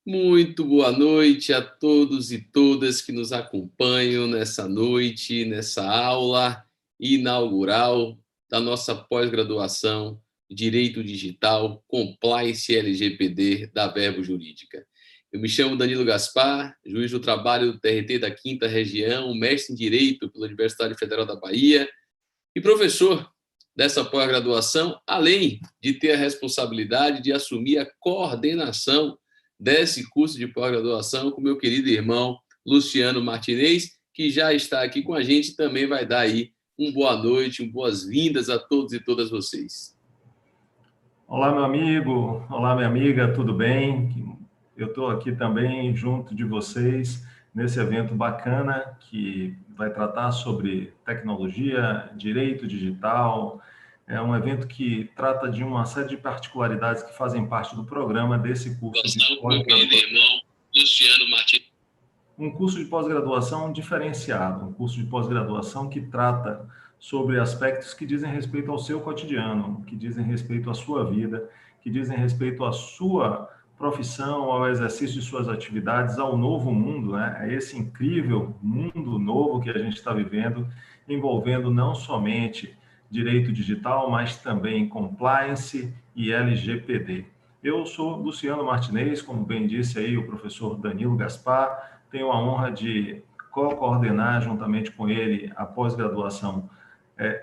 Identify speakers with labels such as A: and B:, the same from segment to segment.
A: Muito boa noite a todos e todas que nos acompanham nessa noite, nessa aula inaugural da nossa pós-graduação de Direito Digital, Compliance e LGPD da Verbo Jurídica. Eu me chamo Danilo Gaspar, juiz do trabalho do TRT da 5ª Região, mestre em Direito pela Universidade Federal da Bahia e professor dessa pós-graduação, além de ter a responsabilidade de assumir a coordenação desse curso de pós-graduação com meu querido irmão Luciano Martinez, que já está aqui com a gente e também vai dar aí uma boa noite, boas-vindas a todos e todas vocês.
B: Olá, meu amigo, olá, minha amiga, tudo bem? Eu estou aqui também junto de vocês nesse evento bacana que vai tratar sobre tecnologia, direito digital. É um evento que trata de uma série de particularidades que fazem parte do programa desse curso de pós-graduação.
A: Luciano Martinez.
B: Um curso de pós-graduação diferenciado, um curso de pós-graduação que trata sobre aspectos que dizem respeito ao seu cotidiano, que dizem respeito à sua vida, que dizem respeito à sua profissão, ao exercício de suas atividades, ao novo mundo, né? É esse incrível mundo novo que a gente está vivendo, envolvendo não somente direito digital, mas também compliance e LGPD. Eu sou Luciano Martinez, como bem disse aí o professor Danilo Gaspar, tenho a honra de co-coordenar juntamente com ele a pós-graduação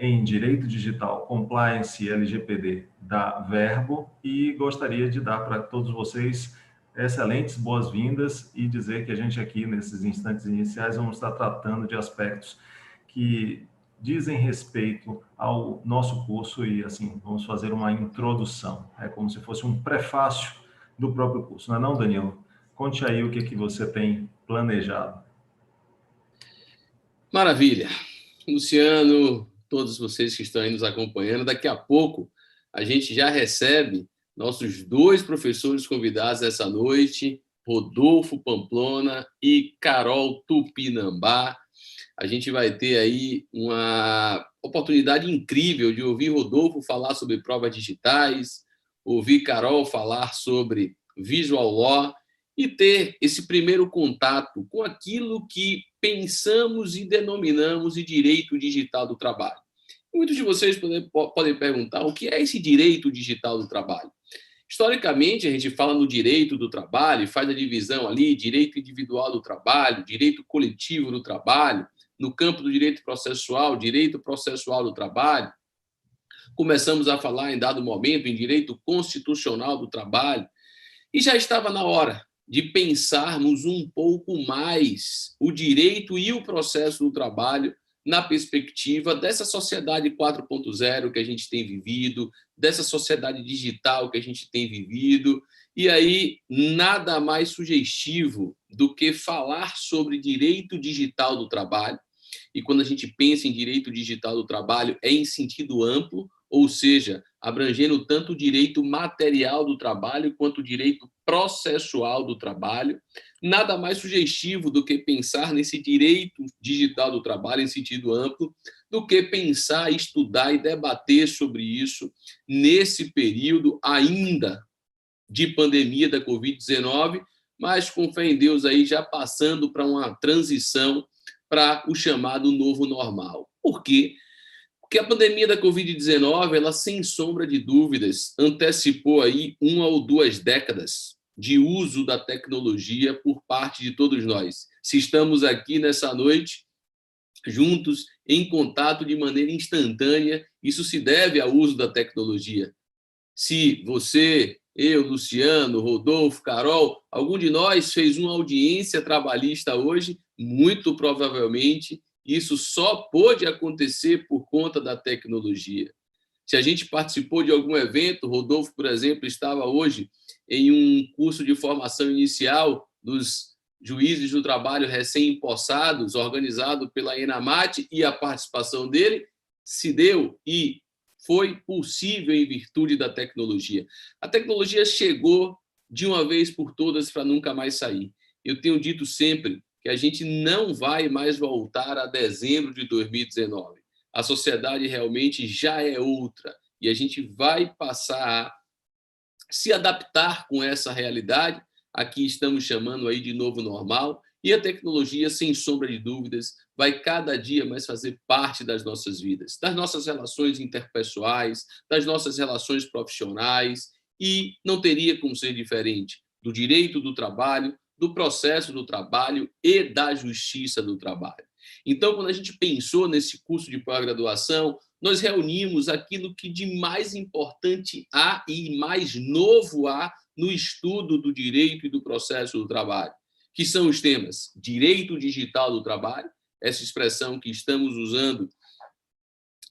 B: em Direito Digital, Compliance e LGPD da Verbo e gostaria de dar para todos vocês excelentes boas-vindas e dizer que a gente aqui, nesses instantes iniciais, vamos estar tratando de aspectos que dizem respeito ao nosso curso e, assim, vamos fazer uma introdução. É como se fosse um prefácio do próprio curso, não é não, Danilo? Conte aí o que você tem planejado.
A: Maravilha. Luciano, todos vocês que estão aí nos acompanhando, daqui a pouco a gente já recebe nossos 2 professores convidados essa noite, Rodolfo Pamplona e Carol Tupinambá. A gente vai ter aí uma oportunidade incrível de ouvir Rodolfo falar sobre provas digitais, ouvir Carol falar sobre visual law e ter esse primeiro contato com aquilo que pensamos e denominamos de direito digital do trabalho. Muitos de vocês podem perguntar o que é esse direito digital do trabalho. Historicamente, a gente fala no direito do trabalho e faz a divisão ali, direito individual do trabalho, direito coletivo do trabalho, no campo do direito processual do trabalho. Começamos a falar, em dado momento, em direito constitucional do trabalho, e já estava na hora de pensarmos um pouco mais o direito e o processo do trabalho na perspectiva dessa sociedade 4.0 que a gente tem vivido, dessa sociedade digital que a gente tem vivido, e aí nada mais sugestivo do que falar sobre direito digital do trabalho. E quando a gente pensa em direito digital do trabalho, é em sentido amplo, ou seja, abrangendo tanto o direito material do trabalho quanto o direito processual do trabalho. Nada mais sugestivo do que pensar nesse direito digital do trabalho em sentido amplo, do que pensar, estudar e debater sobre isso nesse período ainda de pandemia da Covid-19, mas com fé em Deus aí já passando para uma transição para o chamado novo normal. Por quê? Porque a pandemia da Covid-19, ela, sem sombra de dúvidas, antecipou aí 1 ou 2 décadas de uso da tecnologia por parte de todos nós. Se estamos aqui nessa noite, juntos, em contato de maneira instantânea, isso se deve ao uso da tecnologia. Se você, eu, Luciano, Rodolfo, Carol, algum de nós fez uma audiência trabalhista hoje, muito provavelmente isso só pôde acontecer por conta da tecnologia. Se a gente participou de algum evento, Rodolfo, por exemplo, estava hoje em um curso de formação inicial dos juízes do trabalho recém-empossados, organizado pela Enamate, e a participação dele se deu e foi possível em virtude da tecnologia. A tecnologia chegou de uma vez por todas para nunca mais sair. Eu tenho dito sempre que a gente não vai mais voltar a dezembro de 2019. A sociedade realmente já é outra e a gente vai passar a se adaptar com essa realidade aqui estamos chamando aí de novo normal, e a tecnologia, sem sombra de dúvidas, vai cada dia mais fazer parte das nossas vidas, das nossas relações interpessoais, das nossas relações profissionais, e não teria como ser diferente do direito do trabalho, do processo do trabalho e da justiça do trabalho. Então, quando a gente pensou nesse curso de pós-graduação, nós reunimos aquilo que de mais importante há e mais novo há no estudo do direito e do processo do trabalho, que são os temas direito digital do trabalho, essa expressão que estamos usando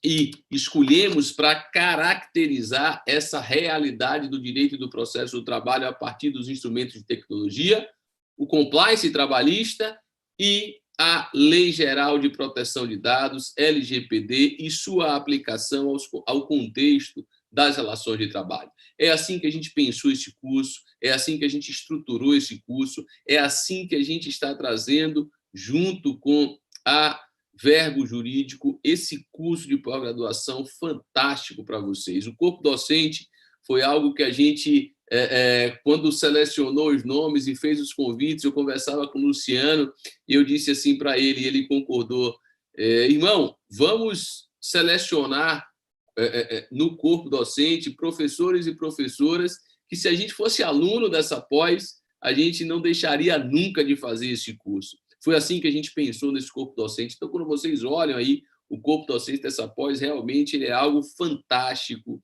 A: e escolhemos para caracterizar essa realidade do direito e do processo do trabalho a partir dos instrumentos de tecnologia, o compliance trabalhista e a Lei Geral de Proteção de Dados, LGPD, e sua aplicação ao contexto das relações de trabalho. É assim que a gente pensou esse curso, é assim que a gente estruturou esse curso, é assim que a gente está trazendo, junto com a Verbo Jurídico, esse curso de pós-graduação fantástico para vocês. O corpo docente foi algo que a gente, quando selecionou os nomes e fez os convites, eu conversava com o Luciano e eu disse assim para ele, e ele concordou, irmão, vamos selecionar no corpo docente professores e professoras que, se a gente fosse aluno dessa pós, a gente não deixaria nunca de fazer esse curso. Foi assim que a gente pensou nesse corpo docente. Então, quando vocês olham aí o corpo docente dessa pós, realmente ele é algo fantástico,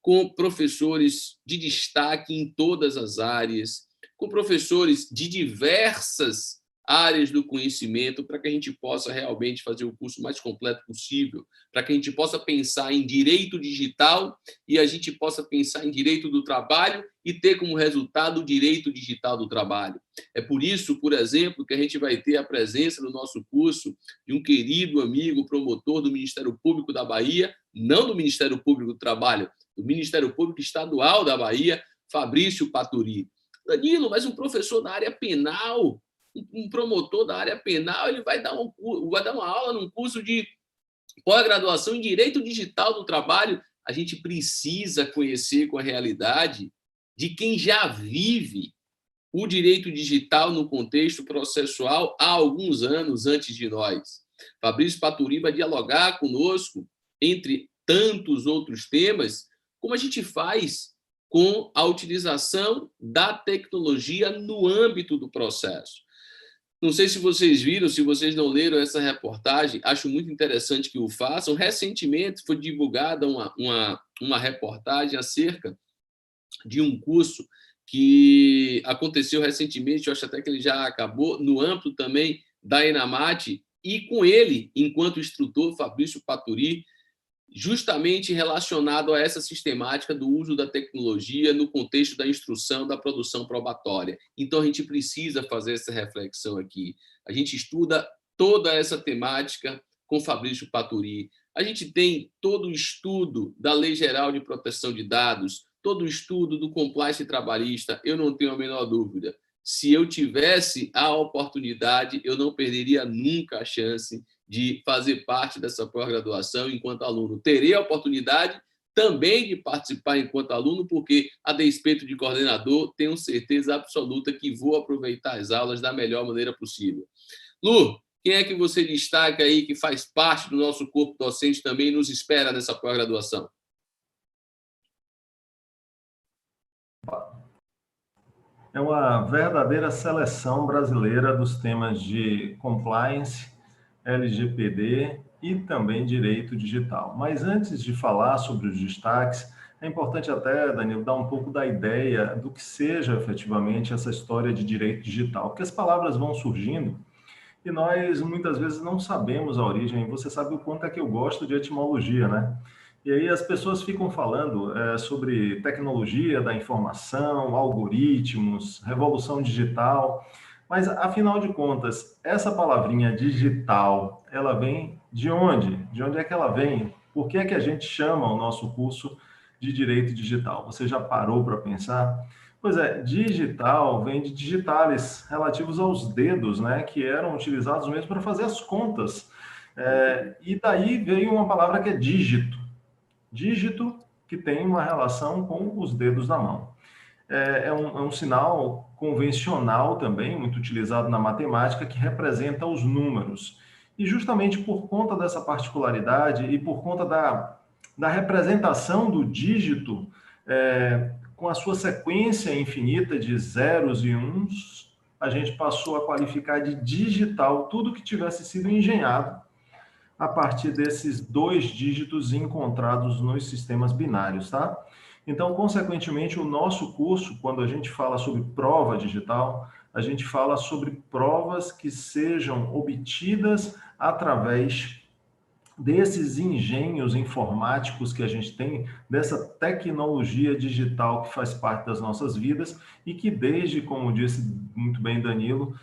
A: com professores de destaque em todas as áreas, com professores de diversas áreas do conhecimento, para que a gente possa realmente fazer o curso mais completo possível, para que a gente possa pensar em direito digital e a gente possa pensar em direito do trabalho e ter como resultado o direito digital do trabalho. É por isso, por exemplo, que a gente vai ter a presença no nosso curso de um querido amigo promotor do Ministério Público da Bahia, não do Ministério Público do Trabalho, do Ministério Público Estadual da Bahia, Fabrício Paturi. Danilo, mas um professor da área penal, um promotor da área penal, ele vai dar uma aula num curso de pós-graduação em Direito Digital do Trabalho. A gente precisa conhecer com a realidade de quem já vive o direito digital no contexto processual há alguns anos antes de nós. Fabrício Paturi vai dialogar conosco, entre tantos outros temas, como a gente faz com a utilização da tecnologia no âmbito do processo. Não sei se vocês viram, se vocês não leram essa reportagem, acho muito interessante que o façam. Recentemente foi divulgada uma reportagem acerca de um curso que aconteceu recentemente, eu acho até que ele já acabou, no âmbito também da Enamate, e com ele, enquanto instrutor, Fabrício Paturi, justamente relacionado a essa sistemática do uso da tecnologia no contexto da instrução da produção probatória. Então, a gente precisa fazer essa reflexão aqui. A gente estuda toda essa temática com Fabrício Paturi. A gente tem todo o estudo da Lei Geral de Proteção de Dados, todo o estudo do compliance trabalhista, eu não tenho a menor dúvida. Se eu tivesse a oportunidade, eu não perderia nunca a chance de fazer parte dessa pós-graduação enquanto aluno. Terei a oportunidade também de participar enquanto aluno, porque, a despeito de coordenador, tenho certeza absoluta que vou aproveitar as aulas da melhor maneira possível. Lu, quem é que você destaca aí que faz parte do nosso corpo docente também e nos espera nessa pós-graduação?
B: É uma verdadeira seleção brasileira dos temas de compliance, LGPD e também direito digital. Mas antes de falar sobre os destaques, é importante até, Danilo, dar um pouco da ideia do que seja efetivamente essa história de direito digital, porque as palavras vão surgindo e nós muitas vezes não sabemos a origem. Você sabe o quanto é que eu gosto de etimologia, né? E aí as pessoas ficam falando sobre tecnologia da informação, algoritmos, revolução digital, mas afinal de contas, essa palavrinha digital, ela vem de onde? De onde é que ela vem? Por que é que a gente chama o nosso curso de direito digital? Você já parou para pensar? Pois é, digital vem de digitalis, relativos aos dedos, né, que eram utilizados mesmo para fazer as contas. E daí veio uma palavra que é dígito. Dígito que tem uma relação com os dedos da mão. é um sinal convencional também, muito utilizado na matemática, que representa os números. E justamente por conta dessa particularidade e por conta da representação do dígito, com a sua sequência infinita de zeros e uns, a gente passou a qualificar de digital tudo que tivesse sido engenhado a partir desses 2 dígitos encontrados nos sistemas binários, tá? Então, consequentemente, o nosso curso, quando a gente fala sobre prova digital, a gente fala sobre provas que sejam obtidas através desses engenhos informáticos que a gente tem, dessa tecnologia digital que faz parte das nossas vidas e que desde, como disse muito bem Danilo,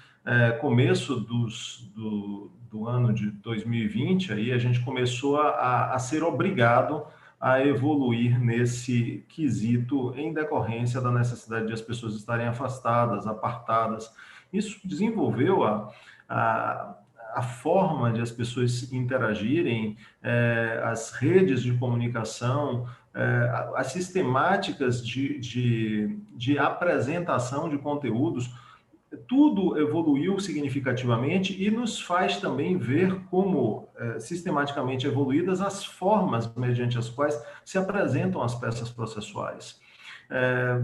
B: começo do ano de 2020, aí a gente começou a ser obrigado a evoluir nesse quesito em decorrência da necessidade de as pessoas estarem afastadas, apartadas. Isso desenvolveu a forma de as pessoas interagirem, as redes de comunicação, as sistemáticas de apresentação de conteúdos, tudo evoluiu significativamente e nos faz também ver como sistematicamente evoluídas as formas mediante as quais se apresentam as peças processuais.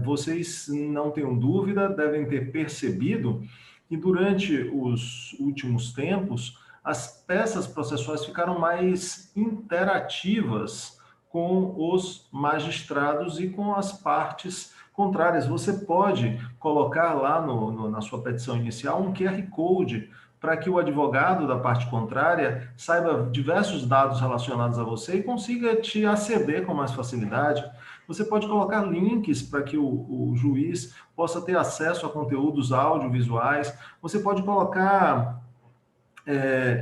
B: Vocês não tenham dúvida, devem ter percebido que durante os últimos tempos as peças processuais ficaram mais interativas com os magistrados e com as partes contrárias. Você pode colocar lá na sua petição inicial um QR Code para que o advogado da parte contrária saiba diversos dados relacionados a você e consiga te aceder com mais facilidade. Você pode colocar links para que o juiz possa ter acesso a conteúdos audiovisuais. Você pode colocar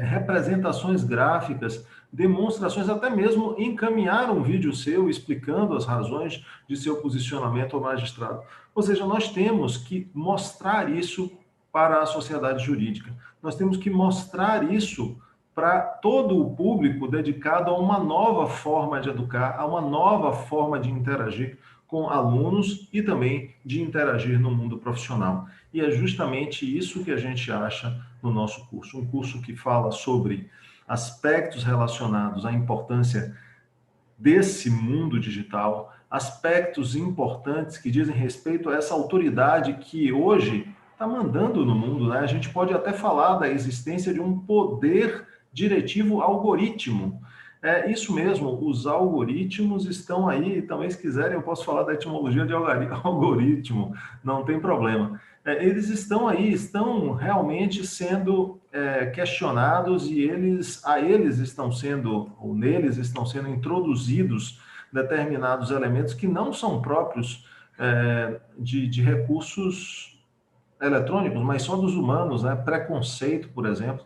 B: representações gráficas, demonstrações, até mesmo encaminhar um vídeo seu explicando as razões de seu posicionamento ao magistrado. Ou seja, nós temos que mostrar isso para a sociedade jurídica. Nós temos que mostrar isso para todo o público dedicado a uma nova forma de educar, a uma nova forma de interagir com alunos e também de interagir no mundo profissional. E é justamente isso que a gente acha no nosso curso. Um curso que fala sobre aspectos relacionados à importância desse mundo digital, aspectos importantes que dizem respeito a essa autoridade que hoje está mandando no mundo, né? A gente pode até falar da existência de um poder diretivo algoritmo. É isso mesmo, os algoritmos estão aí, também se quiserem eu posso falar da etimologia de algoritmo, não tem problema. Eles estão aí, estão realmente sendo questionados e neles estão sendo introduzidos determinados elementos que não são próprios de recursos eletrônicos, mas só dos humanos, né? Preconceito, por exemplo.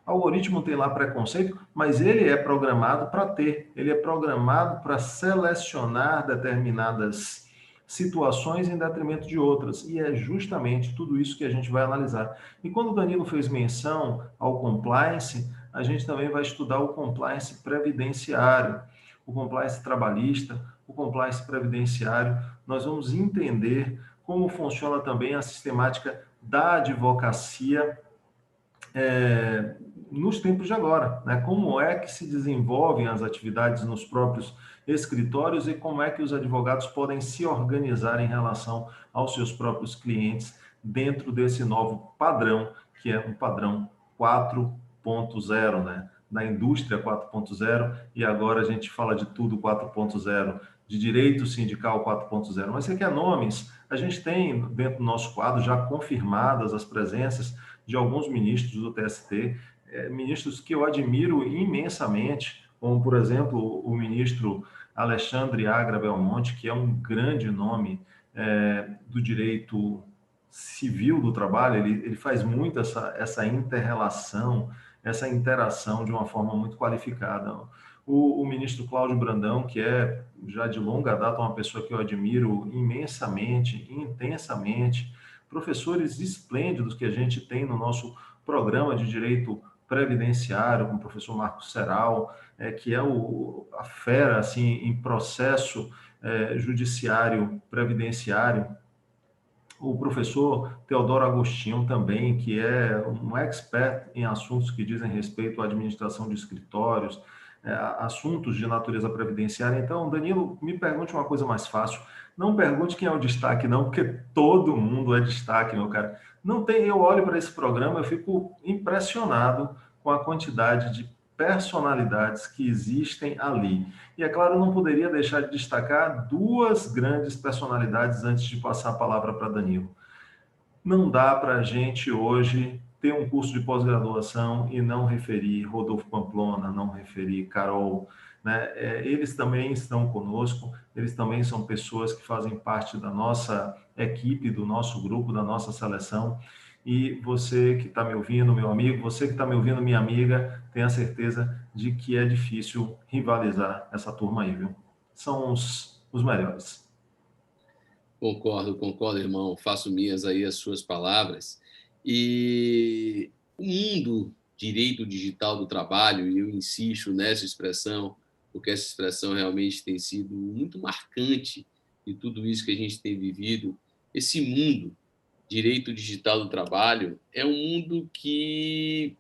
B: O algoritmo tem lá preconceito, mas ele é programado para ter, ele é programado para selecionar determinadas situações em detrimento de outras, e é justamente tudo isso que a gente vai analisar. E quando o Danilo fez menção ao compliance, a gente também vai estudar o compliance previdenciário, o compliance trabalhista, o compliance previdenciário. Nós vamos entender como funciona também a sistemática da advocacia nos tempos de agora, né? Como é que se desenvolvem as atividades nos próprios escritórios e como é que os advogados podem se organizar em relação aos seus próprios clientes dentro desse novo padrão, que é um padrão 4.0, né? Da indústria 4.0, e agora a gente fala de tudo 4.0, de direito sindical 4.0. Mas você quer nomes? A gente tem dentro do nosso quadro já confirmadas as presenças de alguns ministros do TST, ministros que eu admiro imensamente, como, por exemplo, o ministro Alexandre Agra Belmonte, que é um grande nome do direito civil do trabalho. Ele faz muito essa inter-relação, essa interação de uma forma muito qualificada. O ministro Cláudio Brandão, que é já de longa data uma pessoa que eu admiro imensamente, intensamente, professores esplêndidos que a gente tem no nosso programa de direito previdenciário, como o professor Marcos Serral, que é a fera assim, em processo judiciário previdenciário. o professor Teodoro Agostinho também, que é um expert em assuntos que dizem respeito à administração de escritórios, assuntos de natureza previdenciária. Então, Danilo, me pergunte uma coisa mais fácil. Não pergunte quem é o destaque, não, porque todo mundo é destaque, meu cara. Não tem, eu olho para esse programa, eu fico impressionado com a quantidade de personalidades que existem ali. E, é claro, eu não poderia deixar de destacar duas grandes personalidades antes de passar a palavra para Danilo. Não dá para a gente hoje ter um curso de pós-graduação e não referir Rodolfo Pamplona, não referir Carol, né? Eles também estão conosco, eles também são pessoas que fazem parte da nossa equipe, do nosso grupo, da nossa seleção. E você que está me ouvindo, meu amigo, você que está me ouvindo, minha amiga, tenha certeza de que é difícil rivalizar essa turma aí, viu? São os melhores.
A: Concordo, irmão. Faço minhas aí as suas palavras. E o mundo direito digital do trabalho, e eu insisto nessa expressão, porque essa expressão realmente tem sido muito marcante de tudo isso que a gente tem vivido. Esse mundo direito digital do trabalho é um mundo que,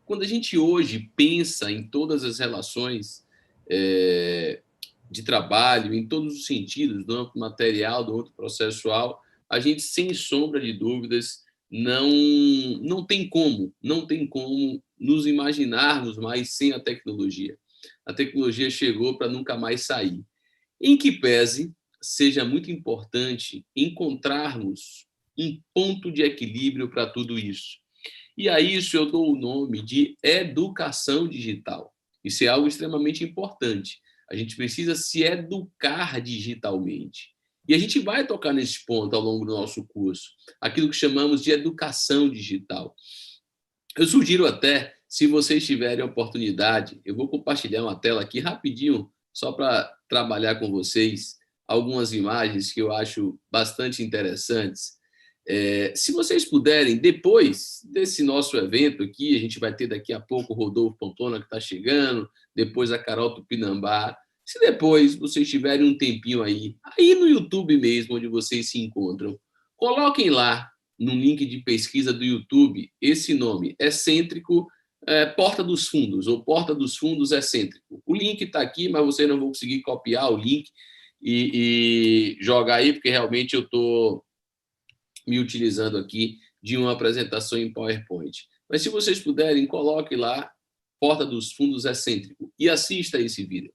A: quando a gente hoje pensa em todas as relações de trabalho, em todos os sentidos, do âmbito material, do âmbito processual, a gente, sem sombra de dúvidas, não tem como nos imaginarmos mais sem a tecnologia. A tecnologia chegou para nunca mais sair. Em que pese, seja muito importante encontrarmos um ponto de equilíbrio para tudo isso. E a isso eu dou o nome de educação digital. Isso é algo extremamente importante. A gente precisa se educar digitalmente. E a gente vai tocar nesse ponto ao longo do nosso curso, aquilo que chamamos de educação digital. Eu sugiro até, se vocês tiverem a oportunidade, eu vou compartilhar uma tela aqui rapidinho, só para trabalhar com vocês algumas imagens que eu acho bastante interessantes. Se vocês puderem, depois desse nosso evento aqui, a gente vai ter daqui a pouco o Rodolfo Pamplona, que está chegando, depois a Carol Tupinambá. Se depois vocês tiverem um tempinho aí no YouTube mesmo, onde vocês se encontram, coloquem lá no link de pesquisa do YouTube esse nome, Excêntrico Porta dos Fundos, ou Porta dos Fundos Excêntrico. O link está aqui, mas vocês não vão conseguir copiar o link e jogar aí, porque realmente eu estou me utilizando aqui de uma apresentação em PowerPoint. Mas se vocês puderem, coloque lá Porta dos Fundos Excêntrico e assista esse vídeo.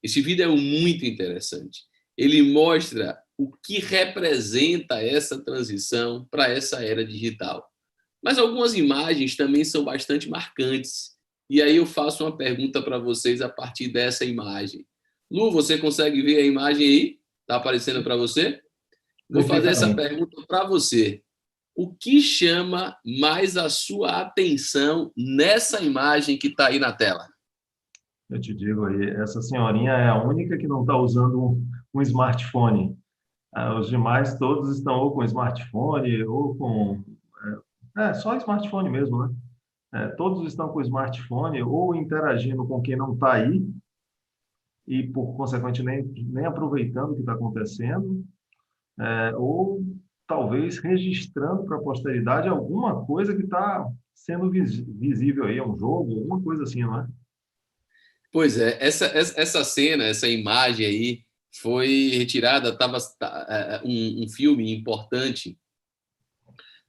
A: Esse vídeo é muito interessante. Ele mostra o que representa essa transição para essa era digital. Mas algumas imagens também são bastante marcantes. E aí eu faço uma pergunta para vocês a partir dessa imagem. Lu, você consegue ver a imagem aí? Está aparecendo para você? Vou fazer essa pergunta para você. O que chama mais a sua atenção nessa imagem que está aí na tela?
B: Eu te digo aí, essa senhorinha é a única que não está usando um smartphone. Os demais todos estão ou com smartphone ou com... só smartphone mesmo, né? Todos estão com smartphone ou interagindo com quem não está aí e, por consequente, nem aproveitando o que está acontecendo, ou talvez registrando para a posteridade alguma coisa que está sendo visível aí, um jogo, alguma coisa assim, não é?
A: Pois é, essa cena, essa imagem aí foi retirada, estava um filme importante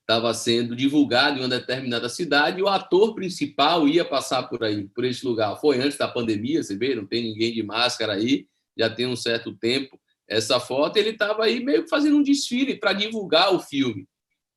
A: estava sendo divulgado em uma determinada cidade e o ator principal ia passar por aí, por esse lugar. Foi antes da pandemia, você vê, não tem ninguém de máscara aí, já tem um certo tempo essa foto, ele estava aí meio que fazendo um desfile para divulgar o filme.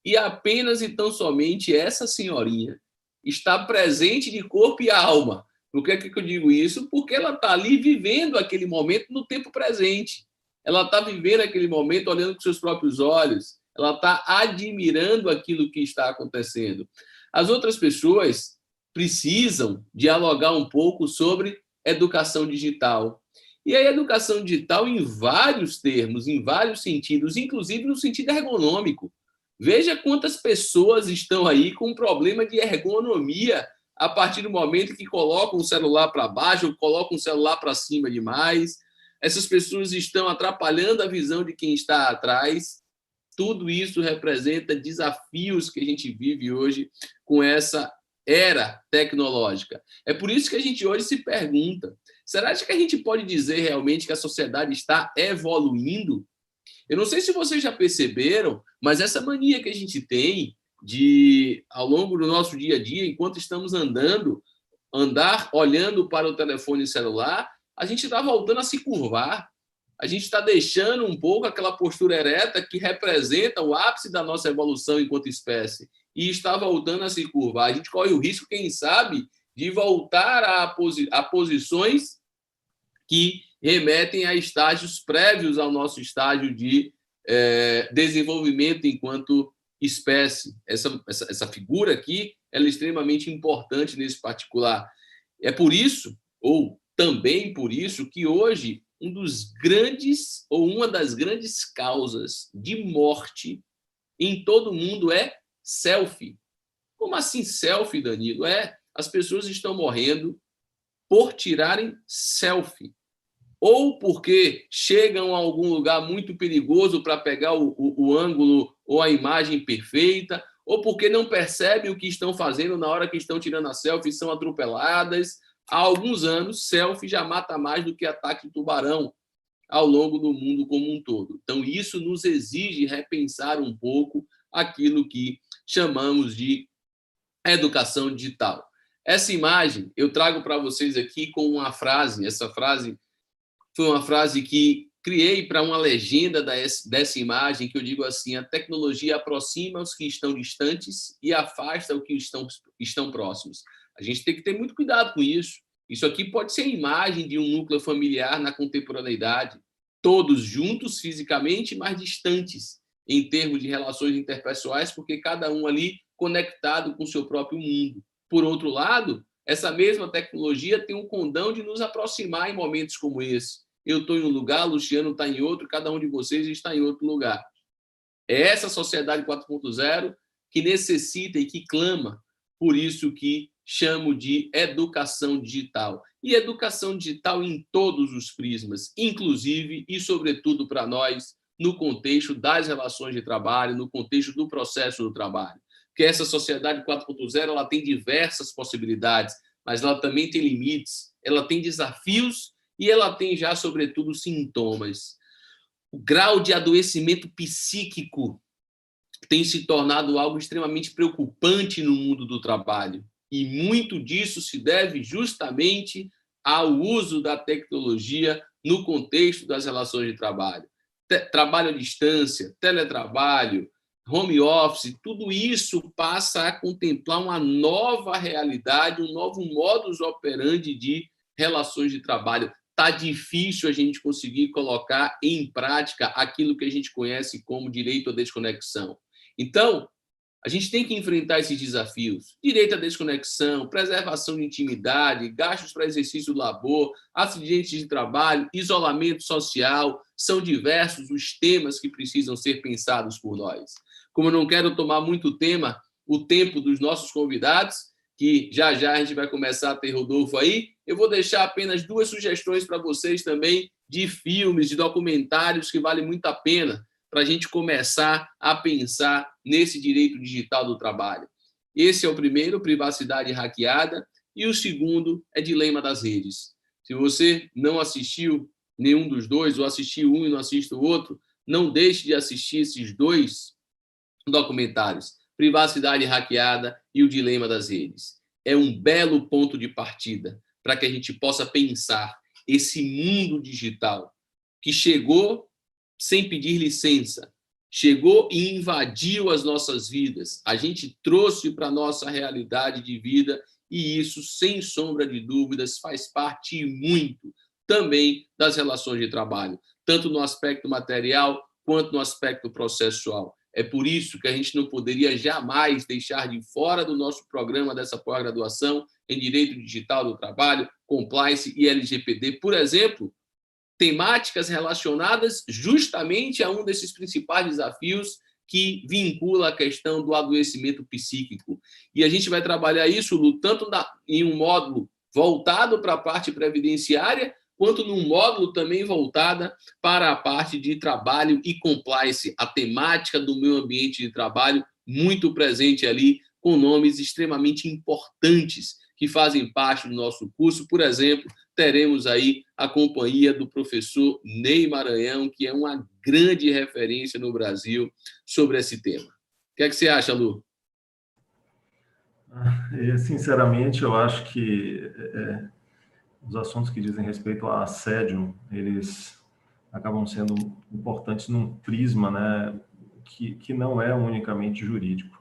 A: E apenas e tão somente essa senhorinha está presente de corpo e alma. Por que eu digo isso? Porque ela está ali vivendo aquele momento no tempo presente. Ela está vivendo aquele momento olhando com seus próprios olhos. Ela está admirando aquilo que está acontecendo. As outras pessoas precisam dialogar um pouco sobre educação digital. E a educação digital em vários termos, em vários sentidos, inclusive no sentido ergonômico. Veja quantas pessoas estão aí com um problema de ergonomia a partir do momento que colocam o celular para baixo ou colocam o celular para cima demais. Essas pessoas estão atrapalhando a visão de quem está atrás. tudo isso representa desafios que a gente vive hoje com essa era tecnológica. É por isso que a gente hoje se pergunta, será que a gente pode dizer realmente que a sociedade está evoluindo? Eu não sei se vocês já perceberam, mas essa mania que a gente tem de, ao longo do nosso dia a dia, enquanto estamos andar olhando para o telefone celular, a gente está voltando a se curvar. A gente está deixando um pouco aquela postura ereta que representa o ápice da nossa evolução enquanto espécie e está voltando a se curvar. A gente corre o risco, quem sabe, de voltar a posições que remetem a estágios prévios ao nosso estágio de desenvolvimento enquanto espécie. Essa figura aqui ela é extremamente importante nesse particular. É por isso, ou também por isso, que hoje uma das grandes causas de morte em todo o mundo é selfie. Como assim selfie, Danilo? As pessoas estão morrendo por tirarem selfie. Ou porque chegam a algum lugar muito perigoso para pegar o ângulo ou a imagem perfeita, ou porque não percebem o que estão fazendo na hora que estão tirando a selfie e são atropeladas. Há alguns anos, selfie já mata mais do que ataque de tubarão ao longo do mundo como um todo. Então, isso nos exige repensar um pouco aquilo que chamamos de educação digital. Essa imagem eu trago para vocês aqui com uma frase. Essa frase foi uma frase que criei para uma legenda dessa imagem, que eu digo assim: a tecnologia aproxima os que estão distantes e afasta os que estão próximos. A gente tem que ter muito cuidado com isso. Isso aqui pode ser a imagem de um núcleo familiar na contemporaneidade, todos juntos fisicamente, mas distantes em termos de relações interpessoais, porque cada um ali conectado com o seu próprio mundo. Por outro lado, essa mesma tecnologia tem um condão de nos aproximar em momentos como esse. Eu estou em um lugar, Luciano está em outro, cada um de vocês está em outro lugar. É essa sociedade 4.0 que necessita e que clama por isso que chamo de educação digital. E educação digital em todos os prismas, inclusive e sobretudo para nós, no contexto das relações de trabalho, no contexto do processo do trabalho. Porque essa sociedade 4.0 ela tem diversas possibilidades, mas ela também tem limites, ela tem desafios e ela tem já, sobretudo, sintomas. O grau de adoecimento psíquico tem se tornado algo extremamente preocupante no mundo do trabalho. E muito disso se deve justamente ao uso da tecnologia no contexto das relações de trabalho. Trabalho à distância, teletrabalho, home office, tudo isso passa a contemplar uma nova realidade, um novo modus operandi de relações de trabalho. Está difícil a gente conseguir colocar em prática aquilo que a gente conhece como direito à desconexão. Então, a gente tem que enfrentar esses desafios. Direito à desconexão, preservação de intimidade, gastos para exercício do labor, acidentes de trabalho, isolamento social, são diversos os temas que precisam ser pensados por nós. Como eu não quero tomar muito o tempo dos nossos convidados, que já a gente vai começar a ter Rodolfo aí, eu vou deixar apenas 2 sugestões para vocês também de filmes, de documentários que valem muito a pena para a gente começar a pensar nesse direito digital do trabalho. Esse é o primeiro, Privacidade Hackeada, e o segundo é Dilema das Redes. Se você não assistiu nenhum dos dois, ou assistiu um e não assiste o outro, não deixe de assistir esses 2 documentários, Privacidade Hackeada e o Dilema das Redes. É um belo ponto de partida para que a gente possa pensar esse mundo digital que chegou sem pedir licença, chegou e invadiu as nossas vidas. A gente trouxe para a nossa realidade de vida e isso, sem sombra de dúvidas, faz parte muito também das relações de trabalho, tanto no aspecto material quanto no aspecto processual. É por isso que a gente não poderia jamais deixar de fora do nosso programa dessa pós-graduação em Direito Digital do Trabalho, Compliance e LGPD, por exemplo, temáticas relacionadas justamente a um desses principais desafios que vincula a questão do adoecimento psíquico. E a gente vai trabalhar isso tanto em um módulo voltado para a parte previdenciária, quanto num módulo também voltada para a parte de trabalho e compliance, a temática do meio ambiente de trabalho muito presente ali, com nomes extremamente importantes que fazem parte do nosso curso. Por exemplo, teremos aí a companhia do professor Ney Maranhão, que é uma grande referência no Brasil sobre esse tema. O que é que você acha, Lu?
B: Sinceramente, eu acho que os assuntos que dizem respeito a assédio, eles acabam sendo importantes num prisma, né, que não é unicamente jurídico.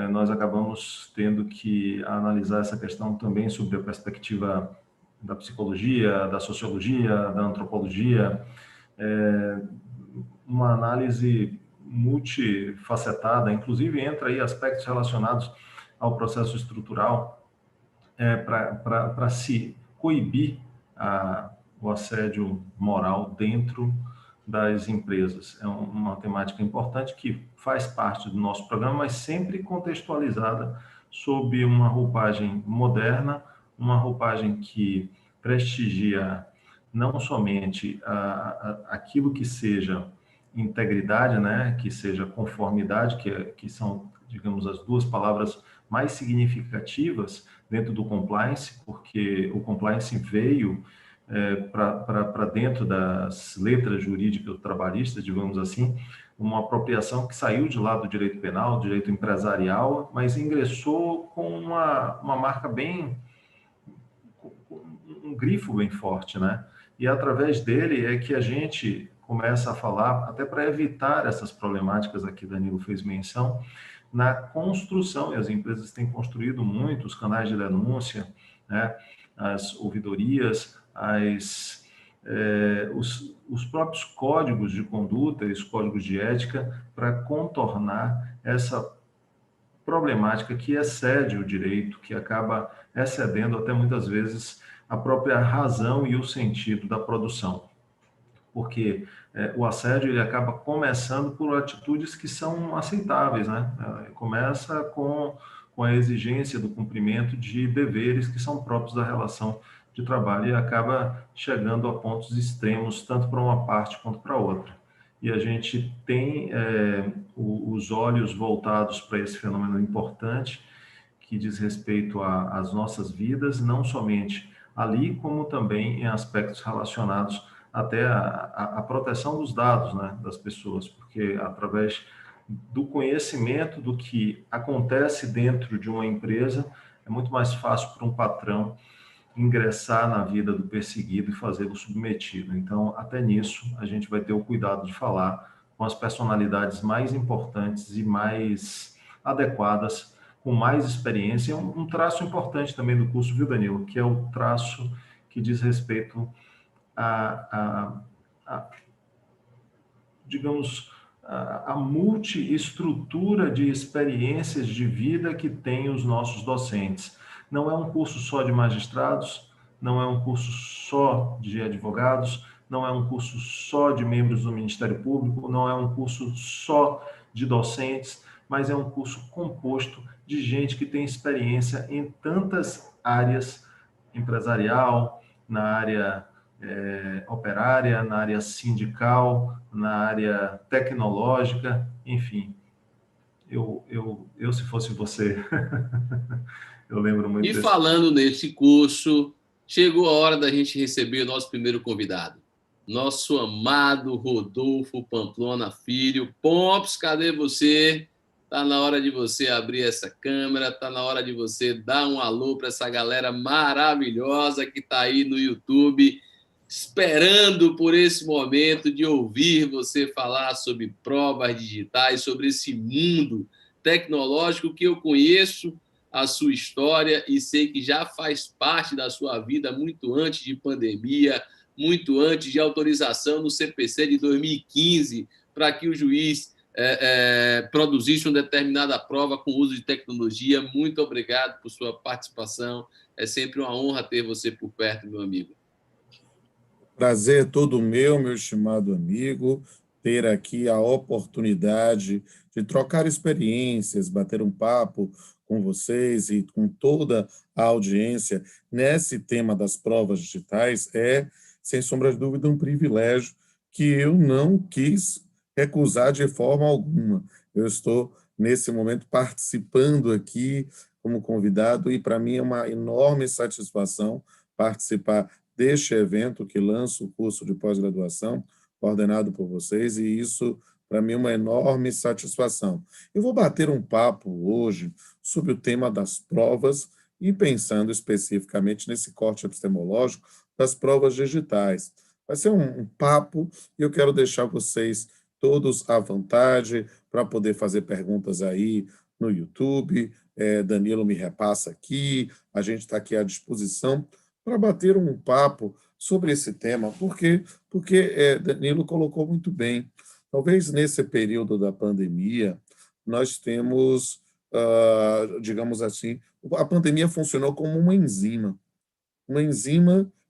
B: Nós acabamos tendo que analisar essa questão também sob a perspectiva da psicologia, da sociologia, da antropologia, uma análise multifacetada, inclusive entra aí aspectos relacionados ao processo estrutural, para se coibir o assédio moral dentro das empresas. É uma temática importante que faz parte do nosso programa, mas sempre contextualizada sob uma roupagem moderna, uma roupagem que prestigia não somente aquilo que seja integridade, né, que seja conformidade, que são, digamos, as duas palavras mais significativas dentro do compliance, porque o compliance veio para dentro das letras jurídicas trabalhistas, digamos assim, uma apropriação que saiu de lá do direito penal, do direito empresarial, mas ingressou com uma marca bem, um grifo bem forte, né? E através dele é que a gente começa a falar, até para evitar essas problemáticas aqui, Danilo fez menção, na construção, e as empresas têm construído muito os canais de denúncia, né, as ouvidorias, os próprios códigos de conduta e os códigos de ética para contornar essa problemática que excede o direito, que acaba excedendo até muitas vezes a própria razão e o sentido da produção. Porque o assédio ele acaba começando por atitudes que são aceitáveis, né? Começa com a exigência do cumprimento de deveres que são próprios da relação de trabalho e acaba chegando a pontos extremos, tanto para uma parte quanto para outra. E a gente tem os olhos voltados para esse fenômeno importante que diz respeito às nossas vidas, não somente ali, como também em aspectos relacionados até a proteção dos dados, né, das pessoas, porque através do conhecimento do que acontece dentro de uma empresa, é muito mais fácil para um patrão ingressar na vida do perseguido e fazê-lo submetido. Então, até nisso, a gente vai ter o cuidado de falar com as personalidades mais importantes e mais adequadas, com mais experiência. Um traço importante também do curso, viu, Danilo, que é o traço que diz respeito digamos, a multiestrutura de experiências de vida que têm os nossos docentes. Não é um curso só de magistrados, não é um curso só de advogados, não é um curso só de membros do Ministério Público, não é um curso só de docentes, mas é um curso composto de gente que tem experiência em tantas áreas, empresarial, na área operária, na área sindical, na área tecnológica, enfim. Eu se fosse você, eu lembro muito
A: E
B: desse.
A: falando nesse curso, chegou a hora da gente receber o nosso primeiro convidado, nosso amado Rodolfo Pamplona Filho. Pomps, cadê você? Está na hora de você abrir essa câmera, está na hora de você dar um alô para essa galera maravilhosa que está aí no YouTube, esperando por esse momento de ouvir você falar sobre provas digitais, sobre esse mundo tecnológico que eu conheço a sua história e sei que já faz parte da sua vida muito antes de pandemia, muito antes de autorização no CPC de 2015, para que o juiz produzisse uma determinada prova com uso de tecnologia. Muito obrigado por sua participação. É sempre uma honra ter você por perto, meu amigo.
C: Prazer todo meu estimado amigo, ter aqui a oportunidade de trocar experiências, bater um papo com vocês e com toda a audiência nesse tema das provas digitais. É sem sombra de dúvida, um privilégio que eu não quis recusar de forma alguma. Eu estou, nesse momento, participando aqui como convidado, e para mim é uma enorme satisfação participar deste evento que lança o curso de pós-graduação, coordenado por vocês, e isso, para mim, é uma enorme satisfação. Eu vou bater um papo hoje sobre o tema das provas e pensando especificamente nesse corte epistemológico das provas digitais. Vai ser um papo e eu quero deixar vocês todos à vontade para poder fazer perguntas aí no YouTube. Danilo me repassa aqui, a gente está aqui à disposição para bater um papo sobre esse tema, porque Danilo colocou muito bem. Talvez nesse período da pandemia, nós temos, digamos assim, a pandemia funcionou como uma enzima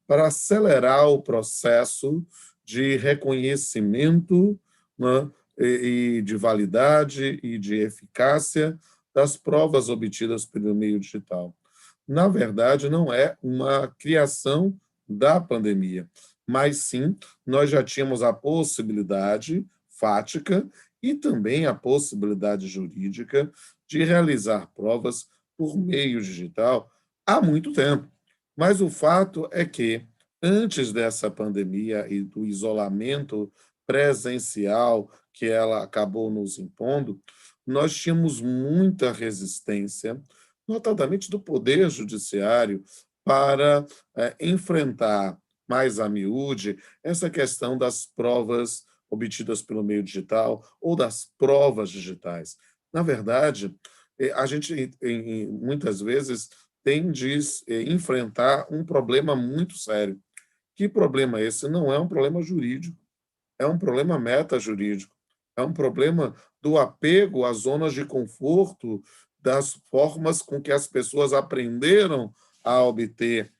C: para acelerar o processo de reconhecimento, né, e de validade e de eficácia das provas obtidas pelo meio digital. Na verdade, não é uma criação da pandemia, mas sim, nós já tínhamos a possibilidade fática e também a possibilidade jurídica de realizar provas por meio digital há muito tempo. Mas o fato é que, antes dessa pandemia e do isolamento presencial que ela acabou nos impondo, nós tínhamos muita resistência, notadamente do Poder Judiciário, para enfrentar mais a miúde essa questão das provas obtidas pelo meio digital ou das provas digitais. Na verdade, a gente, muitas vezes, tem de enfrentar um problema muito sério. Que problema é esse? Não é um problema jurídico, é um problema metajurídico, é um problema do apego às zonas de conforto, das formas com que as pessoas aprenderam a obter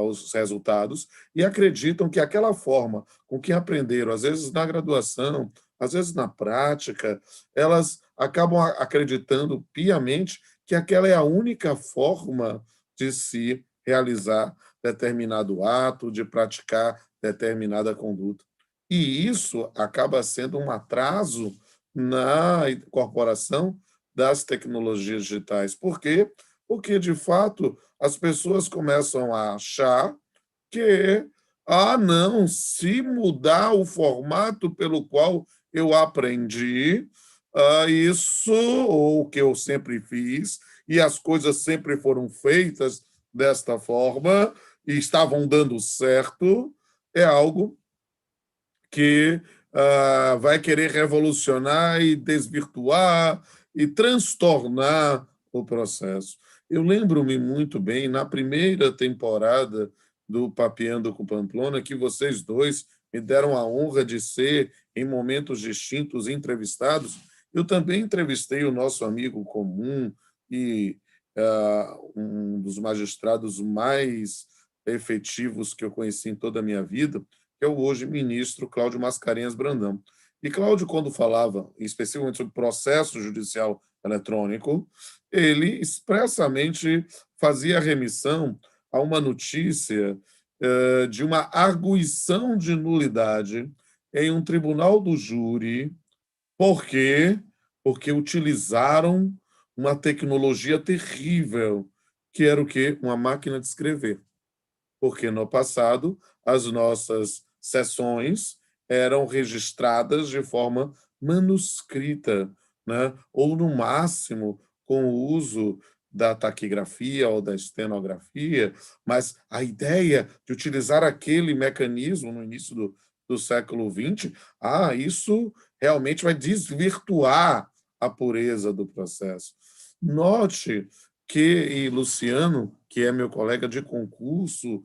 C: os resultados e acreditam que aquela forma com que aprenderam, às vezes na graduação, às vezes na prática, elas acabam acreditando piamente que aquela é a única forma de se realizar determinado ato, de praticar determinada conduta. E isso acaba sendo um atraso na incorporação das tecnologias digitais. Por quê? Porque, de fato, as pessoas começam a achar que, não, se mudar o formato pelo qual eu aprendi, isso, ou o que eu sempre fiz, e as coisas sempre foram feitas desta forma e estavam dando certo, é algo que vai querer revolucionar e desvirtuar e transtornar o processo. Eu lembro-me muito bem, na primeira temporada do Papeando com Pamplona, que vocês dois me deram a honra de ser, em momentos distintos, entrevistados. Eu também entrevistei o nosso amigo comum e um dos magistrados mais efetivos que eu conheci em toda a minha vida, que é o hoje ministro Cláudio Mascarenhas Brandão. E Cláudio, quando falava especificamente sobre processo judicial eletrônico, ele expressamente fazia remissão a uma notícia de uma arguição de nulidade em um tribunal do júri. Por quê? Porque utilizaram uma tecnologia terrível, que era o quê? Uma máquina de escrever. Porque no passado as nossas sessões eram registradas de forma manuscrita, né? Ou, no máximo, com o uso da taquigrafia ou da estenografia, mas a ideia de utilizar aquele mecanismo no início do século XX, isso realmente vai desvirtuar a pureza do processo. Note que, e Luciano, que é meu colega de concurso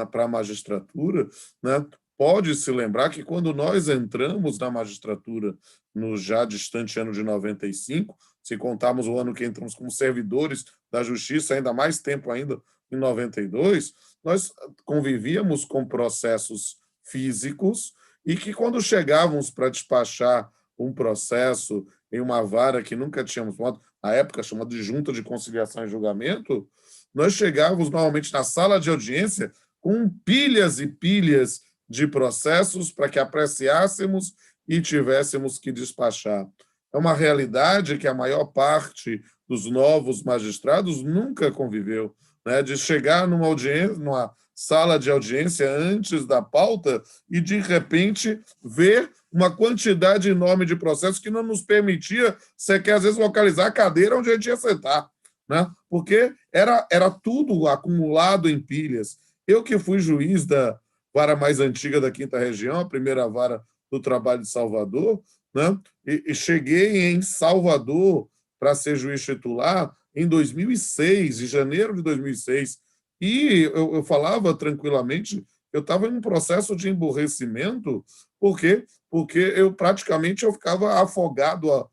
C: para a magistratura, né, pode se lembrar que quando nós entramos na magistratura no já distante ano de 95, se contarmos o ano que entramos como servidores da Justiça, ainda mais tempo ainda, em 92, nós convivíamos com processos físicos e que, quando chegávamos para despachar um processo em uma vara que nunca tínhamos tomado, na época chamada de Junta de Conciliação e Julgamento, nós chegávamos normalmente na sala de audiência com pilhas e pilhas de processos para que apreciássemos e tivéssemos que despachar. É uma realidade que a maior parte dos novos magistrados nunca conviveu, né? De chegar numa audiência, numa sala de audiência antes da pauta e, de repente, ver uma quantidade enorme de processos que não nos permitia sequer, às vezes, localizar a cadeira onde a gente ia sentar, né? Porque era tudo acumulado em pilhas. Eu que fui juiz da vara mais antiga da Quinta Região, a primeira vara do trabalho de Salvador, né? E cheguei em Salvador para ser juiz titular em 2006, em janeiro de 2006, e eu falava tranquilamente, eu estava em um processo de emburrecimento, porque eu ficava afogado,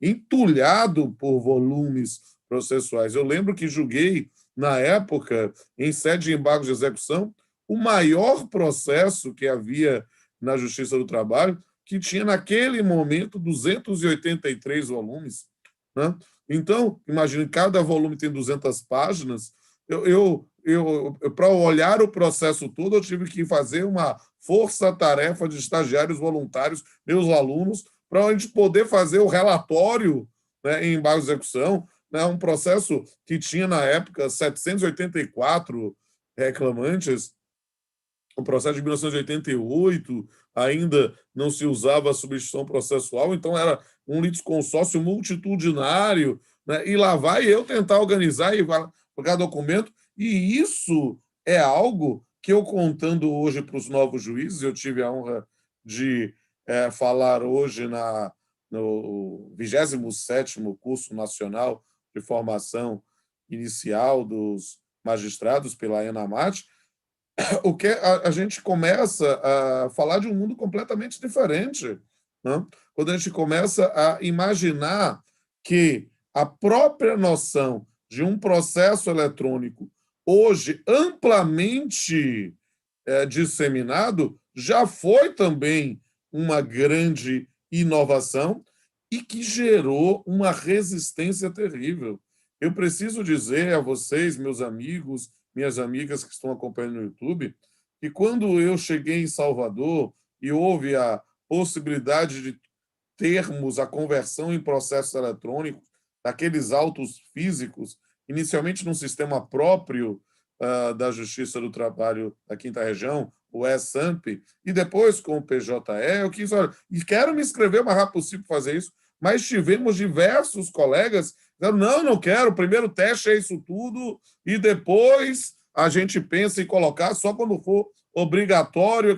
C: entulhado por volumes processuais. Eu lembro que julguei, na época, em sede de embargo de execução, o maior processo que havia na Justiça do Trabalho, que tinha, naquele momento, 283 volumes. Né? Então, imagine, cada volume tem 200 páginas. Para olhar o processo todo, eu tive que fazer uma força-tarefa de estagiários voluntários, meus alunos, para a gente poder fazer o relatório, né, em embargo de execução, né, um processo que tinha, na época, 784 reclamantes. O processo de 1988 ainda não se usava a substituição processual, então era um litisconsórcio multitudinário, né? E lá vai eu tentar organizar e cada documento, e isso é algo que eu, contando hoje para os novos juízes, eu tive a honra de falar hoje no 27º Curso Nacional de Formação Inicial dos Magistrados pela ENAMAT, o que a gente começa a falar de um mundo completamente diferente, né? Quando a gente começa a imaginar que a própria noção de um processo eletrônico, hoje amplamente disseminado, já foi também uma grande inovação e que gerou uma resistência terrível. Eu preciso dizer a vocês, meus amigos, minhas amigas que estão acompanhando no YouTube, que quando eu cheguei em Salvador e houve a possibilidade de termos a conversão em processos eletrônicos daqueles autos físicos, inicialmente num sistema próprio da Justiça do Trabalho da Quinta Região, o E-SAMP, e depois com o PJE, eu quis, olha, e quero me inscrever o mais rápido possível para fazer isso, mas tivemos diversos colegas que disseram, não quero, o primeiro teste é isso tudo, e depois a gente pensa em colocar só quando for obrigatório.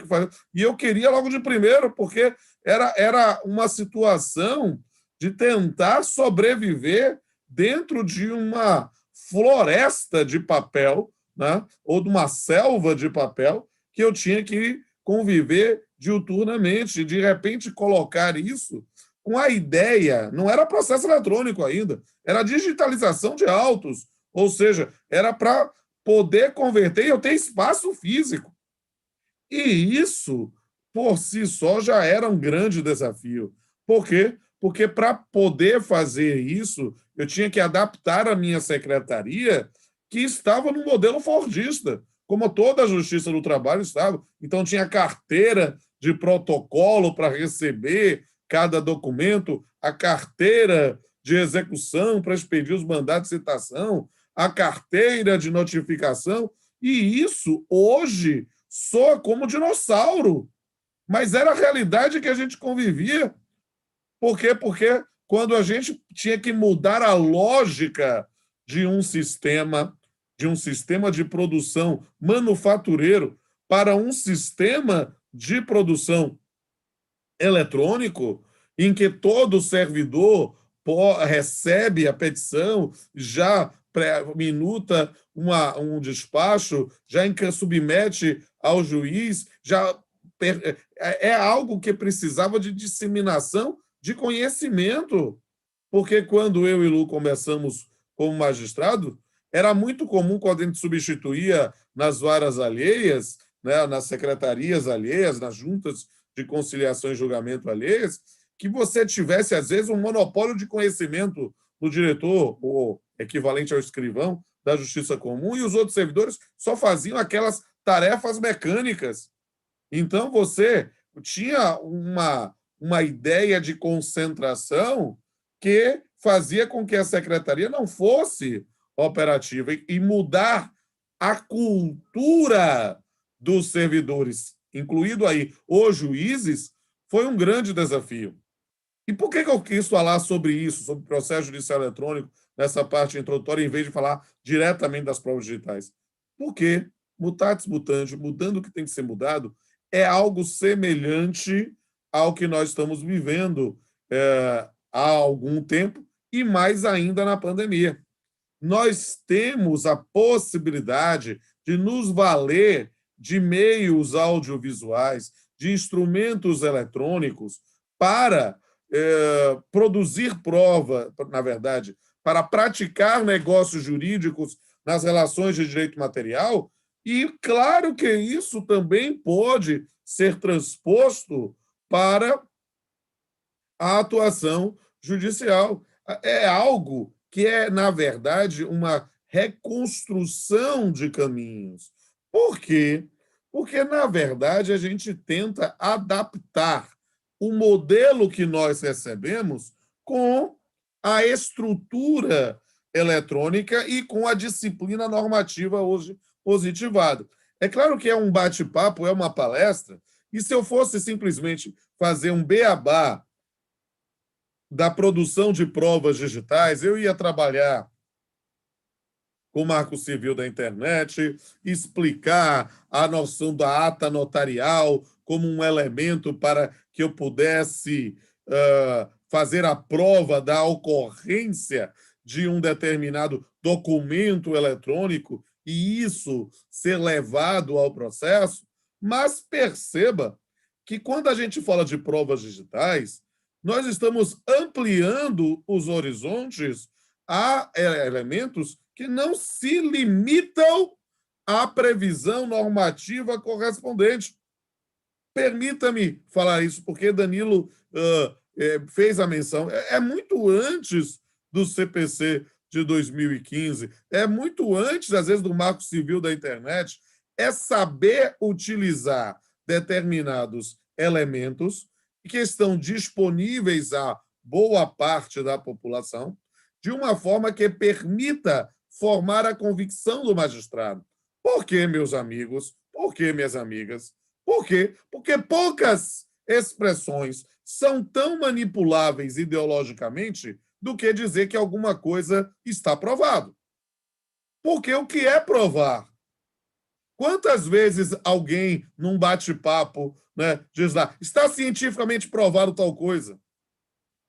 C: E eu queria logo de primeiro, porque era uma situação de tentar sobreviver dentro de uma floresta de papel, né? Ou de uma selva de papel, que eu tinha que conviver diuturnamente. De repente, colocar isso com a ideia, não era processo eletrônico ainda, era digitalização de autos, ou seja, era para poder converter e eu ter espaço físico. E isso, por si só, já era um grande desafio. Por quê? Porque para poder fazer isso, eu tinha que adaptar a minha secretaria, que estava no modelo fordista, como toda a Justiça do Trabalho estava. Então, tinha carteira de protocolo para receber cada documento, a carteira de execução para expedir os mandatos de citação, a carteira de notificação, e isso, hoje, soa como dinossauro. Mas era a realidade que a gente convivia. Por quê? Porque quando a gente tinha que mudar a lógica de um sistema de produção manufatureiro para um sistema de produção eletrônico, em que todo servidor recebe a petição, já minuta um despacho, já submete ao juiz, já é algo que precisava de disseminação de conhecimento, porque quando eu e Lu começamos como magistrado, era muito comum, quando a gente substituía nas varas alheias, né, nas secretarias alheias, nas juntas de conciliação e julgamento alheias, que você tivesse, às vezes, um monopólio de conhecimento do diretor, ou equivalente ao escrivão, da Justiça Comum e os outros servidores só faziam aquelas tarefas mecânicas. Então, você tinha uma ideia de concentração que fazia com que a secretaria não fosse operativa e mudar a cultura dos servidores, incluído aí os juízes, foi um grande desafio. E por que eu quis falar sobre isso, sobre o processo judicial eletrônico, nessa parte introdutória, em vez de falar diretamente das provas digitais? Porque, mutatis mutandis, mudando o que tem que ser mudado, é algo semelhante ao que nós estamos vivendo há algum tempo, e mais ainda na pandemia. Nós temos a possibilidade de nos valer de meios audiovisuais, de instrumentos eletrônicos, para produzir prova, na verdade, para praticar negócios jurídicos nas relações de direito material, e claro que isso também pode ser transposto para a atuação judicial. É algo que é, na verdade, uma reconstrução de caminhos. Por quê? Porque, na verdade, a gente tenta adaptar o modelo que nós recebemos com a estrutura eletrônica e com a disciplina normativa hoje positivada. É claro que é um bate-papo, é uma palestra, e se eu fosse simplesmente fazer um beabá da produção de provas digitais, eu ia trabalhar com o Marco Civil da Internet, explicar a noção da ata notarial como um elemento para que eu pudesse fazer a prova da ocorrência de um determinado documento eletrônico e isso ser levado ao processo, mas perceba que quando a gente fala de provas digitais, nós estamos ampliando os horizontes a elementos que não se limitam à previsão normativa correspondente. Permita-me falar isso, porque Danilo fez a menção. É muito antes do CPC de 2015, é muito antes, às vezes, do Marco Civil da Internet, é saber utilizar determinados elementos que estão disponíveis a boa parte da população, de uma forma que permita formar a convicção do magistrado. Por quê, meus amigos? Por quê, minhas amigas? Por quê? Porque poucas expressões são tão manipuláveis ideologicamente do que dizer que alguma coisa está provado. Porque o que é provar? Quantas vezes alguém, num bate-papo, diz lá, está cientificamente provado tal coisa?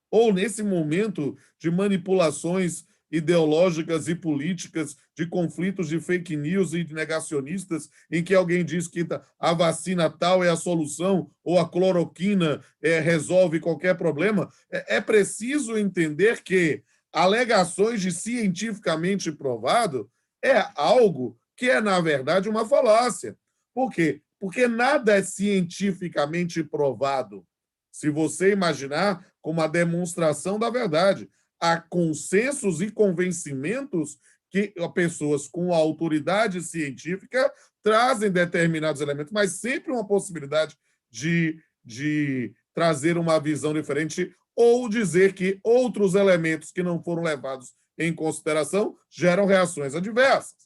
C: Ou nesse momento de manipulações ideológicas e políticas, de conflitos de fake news e de negacionistas, em que alguém diz que a vacina tal é a solução, ou a cloroquina resolve qualquer problema, é preciso entender que alegações de cientificamente provado é algo que é, na verdade, uma falácia. Por quê? Porque nada é cientificamente provado. Se você imaginar como a demonstração da verdade, há consensos e convencimentos que pessoas com autoridade científica trazem determinados elementos, mas sempre uma possibilidade de trazer uma visão diferente ou dizer que outros elementos que não foram levados em consideração geram reações adversas.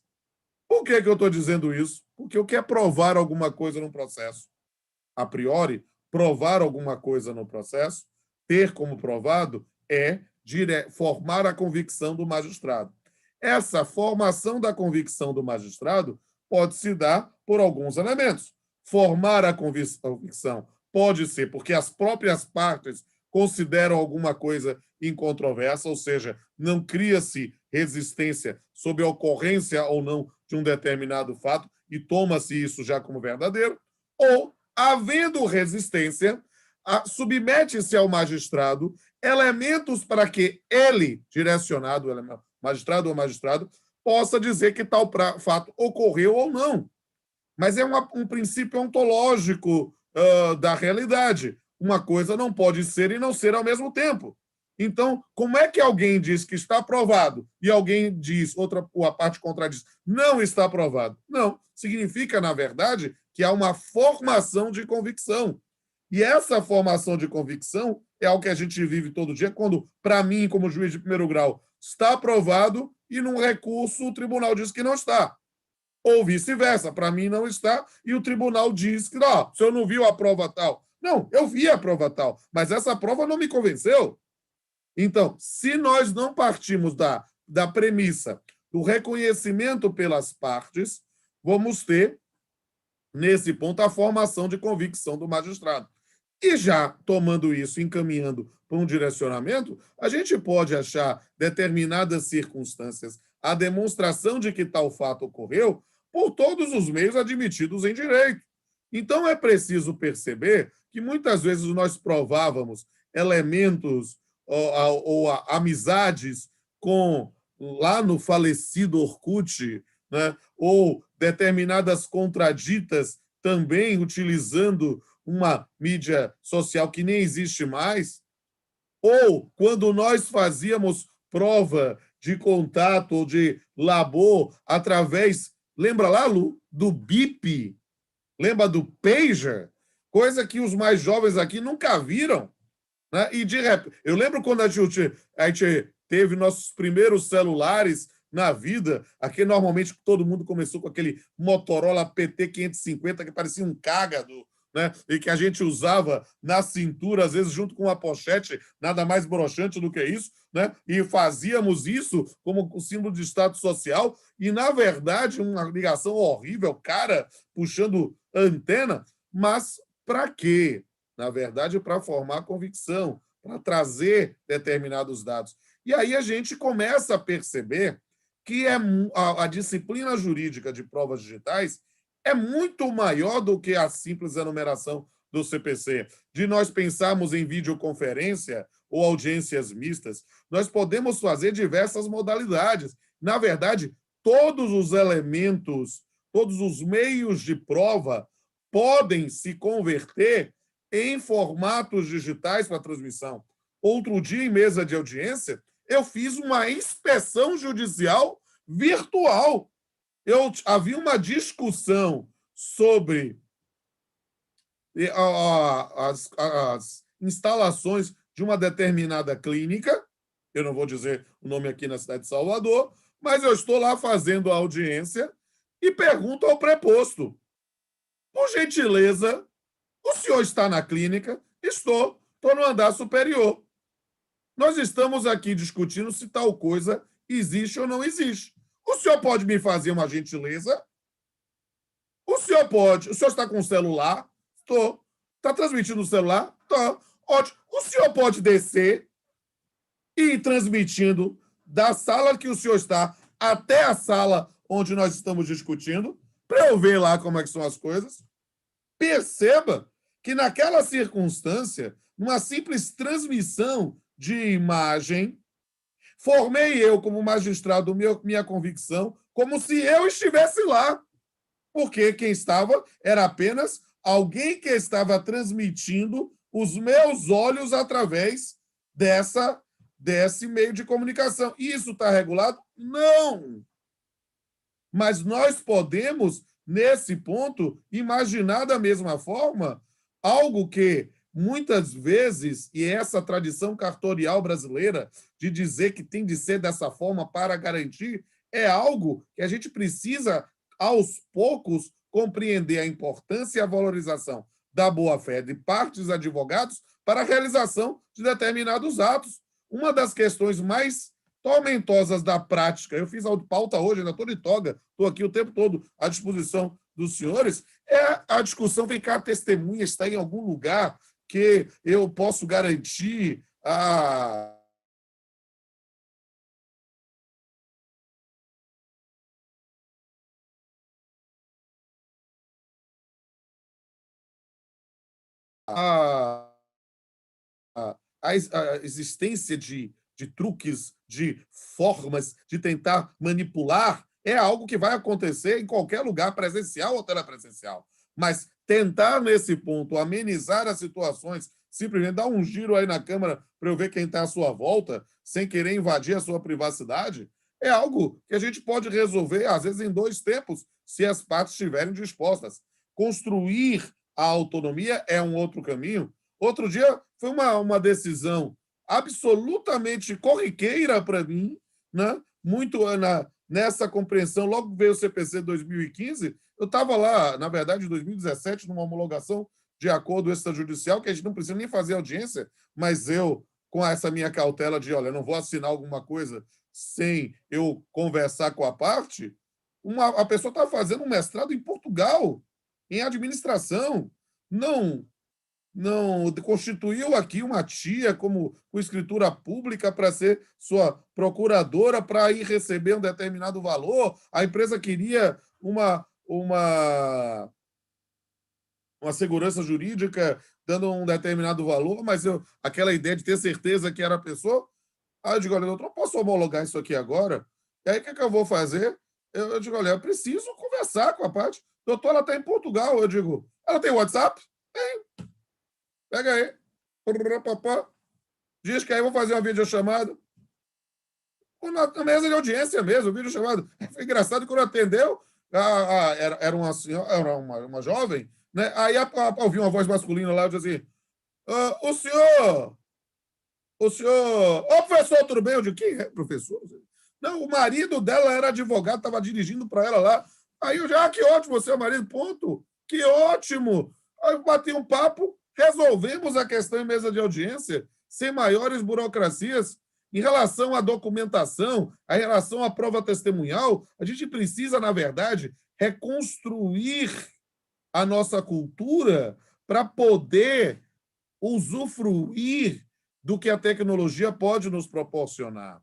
C: Por que eu estou dizendo isso? Porque eu quero provar alguma coisa no processo. A priori, provar alguma coisa no processo, ter como provado, é formar a convicção do magistrado. Essa formação da convicção do magistrado pode se dar por alguns elementos. Formar a convicção pode ser porque as próprias partes consideram alguma coisa incontroversa, ou seja, não cria-se resistência sobre a ocorrência ou não de um determinado fato e toma-se isso já como verdadeiro, ou, havendo resistência, submete-se ao magistrado elementos para que ele, direcionado, magistrado ou magistrado, possa dizer que tal fato ocorreu ou não. Mas é um princípio ontológico da realidade. Uma coisa não pode ser e não ser ao mesmo tempo. Então, como é que alguém diz que está aprovado e alguém diz, a parte contradiz, não está aprovado? Não, significa, na verdade, que há uma formação de convicção. E essa formação de convicção é algo que a gente vive todo dia, quando, para mim, como juiz de primeiro grau, está aprovado e, num recurso, o tribunal diz que não está. Ou vice-versa, para mim não está, e o tribunal diz que, não, o senhor não viu a prova tal. Não, eu vi a prova tal, mas essa prova não me convenceu. Então, se nós não partimos da premissa do reconhecimento pelas partes, vamos ter, nesse ponto, a formação de convicção do magistrado. E já tomando isso, encaminhando para um direcionamento, a gente pode achar determinadas circunstâncias a demonstração de que tal fato ocorreu por todos os meios admitidos em direito. Então, é preciso perceber que muitas vezes nós provávamos elementos ou amizades com, lá no falecido Orkut, né, ou determinadas contraditas também utilizando uma mídia social que nem existe mais, ou quando nós fazíamos prova de contato ou de labor através, lembra lá, Lu, do BIP? Lembra do pager? Coisa que os mais jovens aqui nunca viram. Né? E de repente, eu lembro quando a gente teve nossos primeiros celulares na vida, aqui normalmente todo mundo começou com aquele Motorola PT550 que parecia um cágado, né? E que a gente usava na cintura, às vezes junto com uma pochete, nada mais broxante do que isso, né? E fazíamos isso como um símbolo de status social, e, na verdade, uma ligação horrível, cara puxando antena, mas para quê? Na verdade, para formar convicção, para trazer determinados dados. E aí a gente começa a perceber que a disciplina jurídica de provas digitais é muito maior do que a simples enumeração do CPC. De nós pensarmos em videoconferência ou audiências mistas, nós podemos fazer diversas modalidades. Na verdade, todos os elementos, todos os meios de prova podem se converter em formatos digitais para transmissão. Outro dia, em mesa de audiência, eu fiz uma inspeção judicial virtual. Havia uma discussão sobre as instalações de uma determinada clínica, eu não vou dizer o nome aqui na cidade de Salvador, mas eu estou lá fazendo a audiência e pergunto ao preposto: por gentileza, o senhor está na clínica? Estou no andar superior. Nós estamos aqui discutindo se tal coisa existe ou não existe. O senhor pode me fazer uma gentileza? O senhor está com o celular? Estou. Está transmitindo o celular? Estou. Ótimo. O senhor pode descer e ir transmitindo da sala que o senhor está até a sala onde nós estamos discutindo, para eu ver lá como é que são as coisas. Perceba que naquela circunstância, numa simples transmissão de imagem, formei eu, como magistrado, minha convicção, como se eu estivesse lá, porque quem estava era apenas alguém que estava transmitindo os meus olhos através desse meio de comunicação. Isso está regulado? Não! Mas nós podemos, nesse ponto, imaginar da mesma forma algo que, muitas vezes, e essa tradição cartorial brasileira de dizer que tem de ser dessa forma para garantir, é algo que a gente precisa, aos poucos, compreender a importância e a valorização da boa-fé de partes e advogados para a realização de determinados atos. Uma das questões mais tormentosas da prática, eu fiz a pauta hoje, ainda estou de toga, estou aqui o tempo todo à disposição dos senhores, é a discussão, vem cá, a testemunha está em algum lugar que eu posso garantir a existência de truques, de formas de tentar manipular, é algo que vai acontecer em qualquer lugar, presencial ou telepresencial. Mas tentar, nesse ponto, amenizar as situações simplesmente dá um giro aí na câmera para eu ver quem está à sua volta, sem querer invadir a sua privacidade, é algo que a gente pode resolver, às vezes, em 2 tempos, se as partes estiverem dispostas. Construir a autonomia é um outro caminho. Outro dia foi uma decisão absolutamente corriqueira para mim, né? Muito nessa compreensão. Logo veio o CPC 2015, eu estava lá, na verdade, em 2017, numa homologação de acordo extrajudicial, que a gente não precisa nem fazer audiência, mas eu, com essa minha cautela de, olha, eu não vou assinar alguma coisa sem eu conversar com a parte, a pessoa estava fazendo um mestrado em Portugal, em administração, não constituiu aqui uma tia com escritura pública para ser sua procuradora para ir receber um determinado valor, a empresa queria uma segurança jurídica dando um determinado valor, mas aquela ideia de ter certeza que era a pessoa, aí eu digo, olha, doutor, não posso homologar isso aqui agora? E aí, o que eu vou fazer? Eu digo, olha, eu preciso conversar com a parte. Doutor, ela está em Portugal. Eu digo, ela tem WhatsApp? Tem. Pega aí. Diz que aí eu vou fazer uma videochamada. Na mesa de audiência mesmo, videochamada. Foi engraçado que quando atendeu, era uma senhora, era uma jovem, né? Aí ouvi uma voz masculina lá, eu disse assim, o senhor... Ô, professor, tudo bem? Eu digo, quem é professor? Não, o marido dela era advogado, estava dirigindo para ela lá. Aí eu já, que ótimo, você é o marido, ponto. Que ótimo. Aí eu bati um papo, resolvemos a questão em mesa de audiência, sem maiores burocracias. Em relação à documentação, em relação à prova testemunhal, a gente precisa, na verdade, reconstruir a nossa cultura para poder usufruir do que a tecnologia pode nos proporcionar.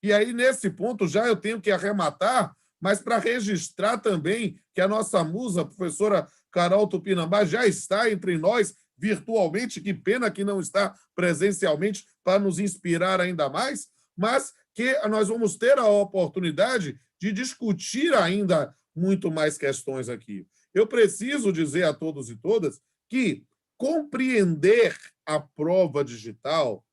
C: E aí, nesse ponto, já eu tenho que arrematar, mas para registrar também que a nossa musa, a professora Carol Tupinambá, já está entre nós virtualmente, que pena que não está presencialmente para nos inspirar ainda mais, mas que nós vamos ter a oportunidade de discutir ainda muito mais questões aqui. Eu preciso dizer a todos e todas que compreender a prova digital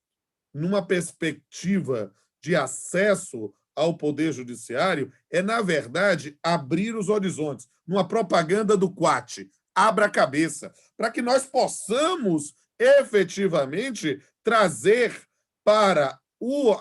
C: numa perspectiva de acesso ao Poder Judiciário é, na verdade, abrir os horizontes. Numa propaganda do Quat, abra a cabeça, para que nós possamos efetivamente trazer para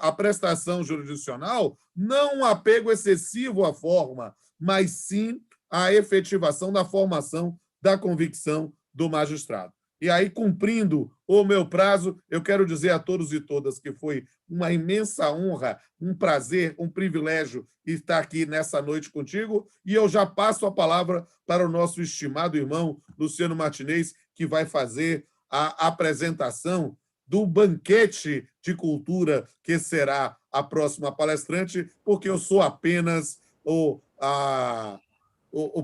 C: a prestação jurisdicional não um apego excessivo à forma, mas sim a efetivação da formação da convicção do magistrado. E aí, cumprindo o meu prazo, eu quero dizer a todos e todas que foi uma imensa honra, um prazer, um privilégio estar aqui nessa noite contigo, e eu já passo a palavra para o nosso estimado irmão Luciano Martinez, que vai fazer a apresentação do banquete de cultura que será a próxima palestrante, porque eu sou apenas o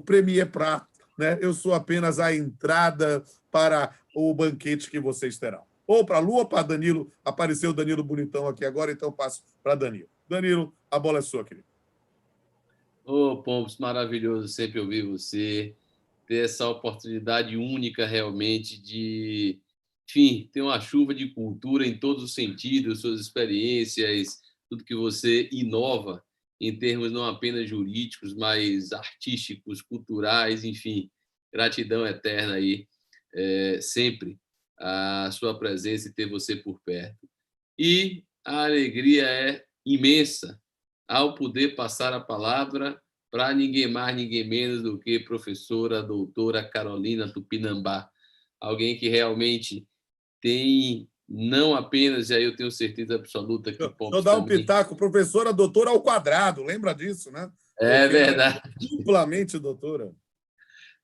C: premier prato, né? Eu sou apenas a entrada para o banquete que vocês terão. Ou para a Lua, ou para Danilo. Apareceu o Danilo bonitão aqui agora, então eu passo para Danilo. Danilo, a bola é sua, querido.
A: Ô, Pompos, maravilhoso sempre ouvir você, ter essa oportunidade única realmente de, enfim, ter uma chuva de cultura em todos os sentidos, suas experiências, tudo que você inova em termos não apenas jurídicos, mas artísticos, culturais, enfim, gratidão eterna aí, sempre a sua presença e ter você por perto. E a alegria é imensa ao poder passar a palavra para ninguém mais, ninguém menos do que professora, doutora Carolina Tupinambá, alguém que realmente tem, não apenas, e aí eu tenho certeza absoluta que o Pompos
C: Deixa eu dar um
A: também...
C: pitaco, professora doutora ao quadrado, lembra disso, né?
A: É verdade.
C: Duplamente doutora.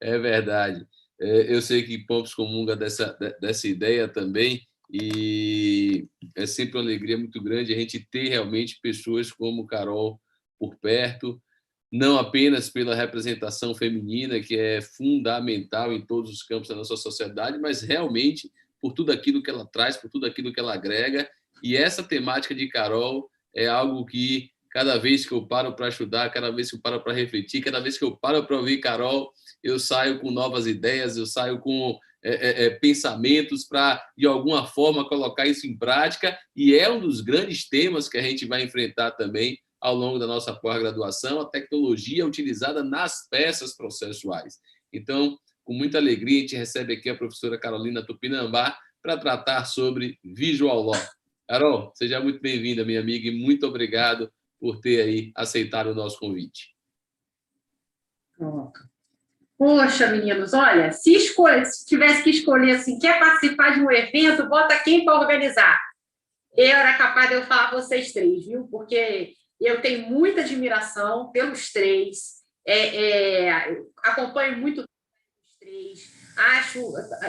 A: É verdade. Eu sei que Pompos comunga dessa ideia também, e é sempre uma alegria muito grande a gente ter realmente pessoas como Carol por perto, não apenas pela representação feminina, que é fundamental em todos os campos da nossa sociedade, mas realmente por tudo aquilo que ela traz, por tudo aquilo que ela agrega. E essa temática de Carol é algo que Cada vez que eu paro para estudar, cada vez que eu paro para refletir, cada vez que eu paro para ouvir Carol, eu saio com novas ideias, eu saio com pensamentos para, de alguma forma, colocar isso em prática, e é um dos grandes temas que a gente vai enfrentar também ao longo da nossa pós-graduação, a tecnologia utilizada nas peças processuais. Então, com muita alegria, a gente recebe aqui a professora Carolina Tupinambá para tratar sobre Visual Law. Carol, seja muito bem-vinda, minha amiga, e muito obrigado por ter aí aceitado o nosso convite.
D: Poxa, meninos, olha, se tivesse que escolher assim, quer participar de um evento, bota quem para organizar. Eu era capaz de eu falar vocês três, viu? Porque eu tenho muita admiração pelos três, acompanho muito os três, acho,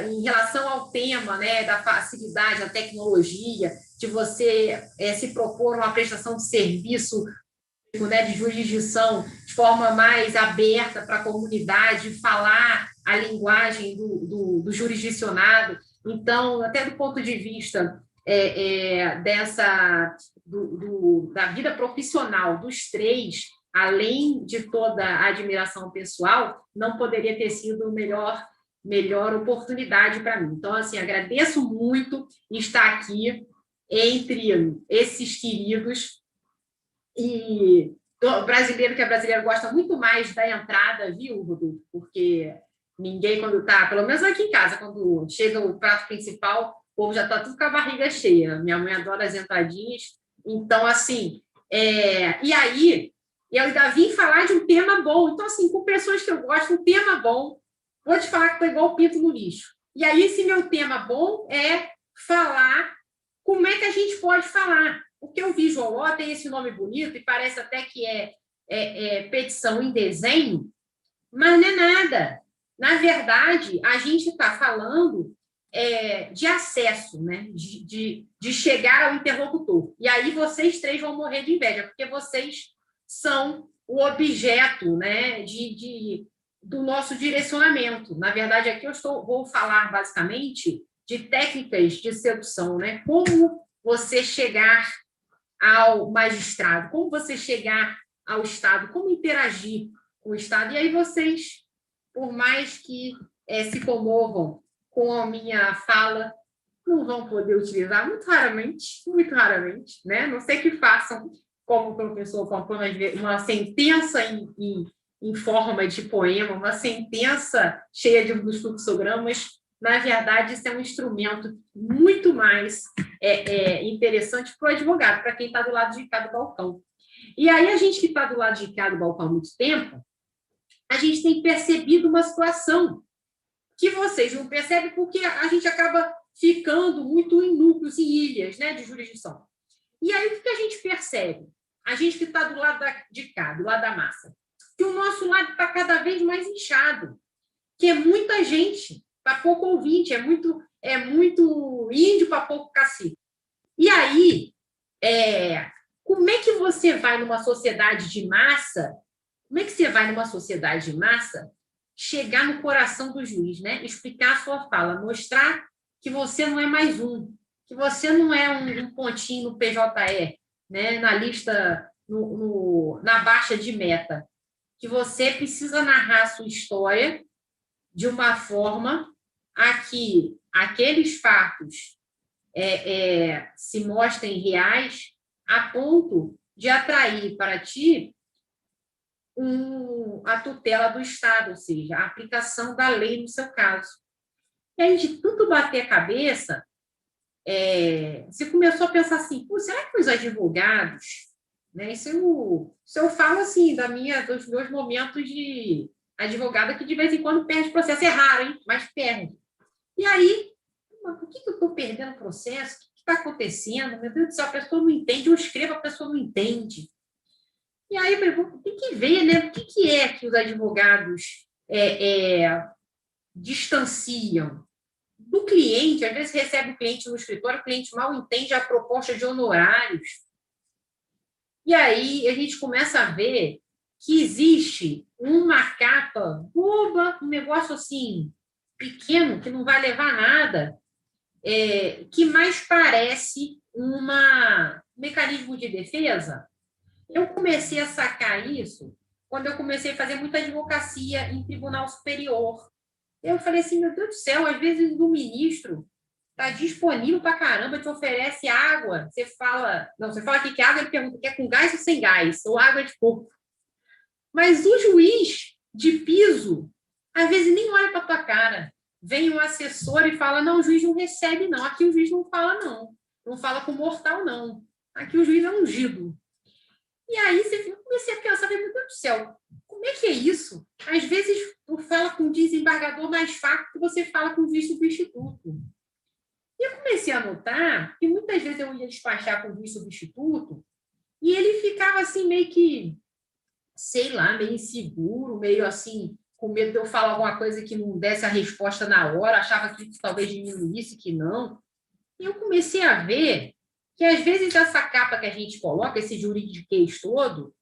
D: em relação ao tema, né, da facilidade, da tecnologia, de você se propor uma prestação de serviço, né, de jurisdição de forma mais aberta para a comunidade, falar a linguagem do jurisdicionado. Então, até do ponto de vista da vida profissional dos três, além de toda a admiração pessoal, não poderia ter sido melhor oportunidade para mim. Então, assim, agradeço muito estar aqui entre esses queridos. E o brasileiro que é brasileiro gosta muito mais da entrada, viu, Rodolfo? Porque ninguém, quando está, pelo menos aqui em casa, quando chega o prato principal, o povo já está tudo com a barriga cheia. Minha mãe adora as entradinhas. Então, assim, e aí, eu ainda vim falar de um tema bom. Então, assim, com pessoas que eu gosto, um tema bom, vou te falar que foi igual o pinto no lixo. E aí, esse meu tema bom é falar como é que a gente pode falar. Porque o Visual Law tem esse nome bonito e parece até que é petição em desenho, mas não é nada. Na verdade, a gente está falando de acesso, né? de chegar ao interlocutor. E aí vocês três vão morrer de inveja, porque vocês são o objeto, né? do nosso direcionamento. Na verdade, aqui vou falar basicamente de técnicas de sedução, né? Como você chegar ao magistrado, como você chegar ao Estado, como interagir com o Estado. E aí vocês, por mais que se comovam com a minha fala, não vão poder utilizar, muito raramente, né? Não sei que façam, como o professor compõe uma sentença em forma de poema, uma sentença cheia dos fluxogramas. Na verdade, isso é um instrumento muito mais interessante para o advogado, para quem está do lado de cá do balcão. E aí, a gente que está do lado de cá do balcão há muito tempo, a gente tem percebido uma situação que vocês não percebem porque a gente acaba ficando muito em núcleos e ilhas, né, de jurisdição. E aí, o que a gente percebe? A gente que está do lado de cá, do lado da massa, que o nosso lado está cada vez mais inchado, que é muita gente para pouco ouvinte, é muito índio para pouco cacique. E aí, como é que você vai numa sociedade de massa? Como é que você vai numa sociedade de massa chegar no coração do juiz, né? Explicar a sua fala, mostrar que você não é mais um, que você não é um pontinho no PJE, né? Na lista, na baixa de meta, que você precisa narrar a sua história de uma forma a que aqueles fatos se mostrem reais a ponto de atrair para ti a tutela do Estado, ou seja, a aplicação da lei no seu caso. E aí, de tudo bater a cabeça, você começou a pensar assim, será que os advogados, né, isso eu falo assim, dos meus momentos de advogada que de vez em quando perde processo, é raro, hein? Mas perde. E aí, por que eu estou perdendo o processo? O que está acontecendo? Meu Deus do céu, a pessoa não entende, eu escrevo, a pessoa não entende. E aí, tem que ver, né? O que é que os advogados distanciam do cliente? Às vezes recebe o cliente no escritório, o cliente mal entende a proposta de honorários. E aí a gente começa a ver que existe uma capa boba, um negócio assim, pequeno, que não vai levar a nada, que mais parece um mecanismo de defesa Eu comecei a sacar isso quando eu comecei a fazer muita advocacia em tribunal superior. Eu falei assim, meu Deus do céu, às vezes o ministro está disponível para caramba, te oferece água, você fala que água, ele pergunta, quer com gás ou sem gás? Ou água de coco. Mas o juiz de piso, às vezes nem olha para a tua cara. Vem um assessor e fala, não, o juiz não recebe, não. Aqui o juiz não fala, não. Não fala com mortal, não. Aqui o juiz é ungido. E aí eu comecei a pensar, meu Deus do céu, como é que é isso? Às vezes tu fala com o desembargador mais fraco que você fala com o juiz substituto. E eu comecei a notar que muitas vezes eu ia despachar com o juiz substituto e ele ficava assim meio que, sei lá, meio inseguro, meio assim, com medo de eu falar alguma coisa que não desse a resposta na hora, achava que talvez diminuísse, que não. E eu comecei a ver que, às vezes, essa capa que a gente coloca, esse juridiquês todo,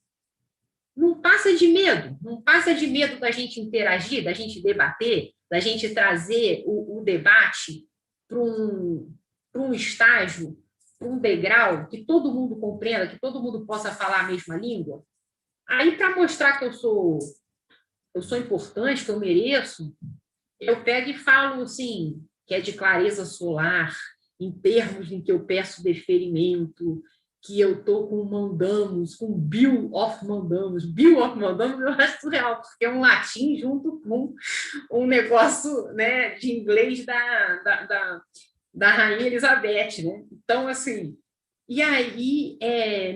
D: não passa de medo. Não passa de medo da gente interagir, da gente debater, da gente trazer o debate para um estágio, para um degrau que todo mundo compreenda, que todo mundo possa falar a mesma língua. Aí, para mostrar que eu sou importante, que eu mereço, eu pego e falo assim, que é de clareza solar, em termos em que eu peço deferimento, que eu estou com mandamus, com bill of mandamus. Bill of mandamus eu acho surreal, porque é um latim junto com um negócio, né, de inglês da Rainha Elizabeth. Né? Então, assim, e aí,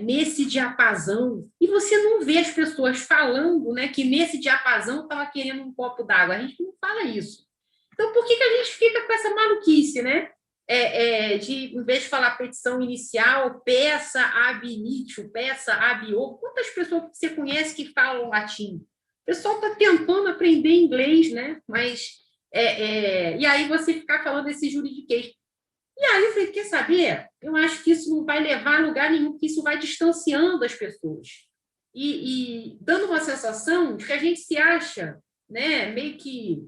D: nesse diapasão, e você não vê as pessoas falando, né, que nesse diapasão estava querendo um copo d'água. A gente não fala isso. Então, por que a gente fica com essa maluquice, né? Em vez de falar petição inicial, peça ab initio, peça ab ovo. Quantas pessoas que você conhece que falam latim? O pessoal está tentando aprender inglês, né? Mas, e aí você ficar falando desse juridiquês. E aí eu falei, quer saber? Eu acho que isso não vai levar a lugar nenhum, que isso vai distanciando as pessoas. E dando uma sensação de que a gente se acha, né, meio que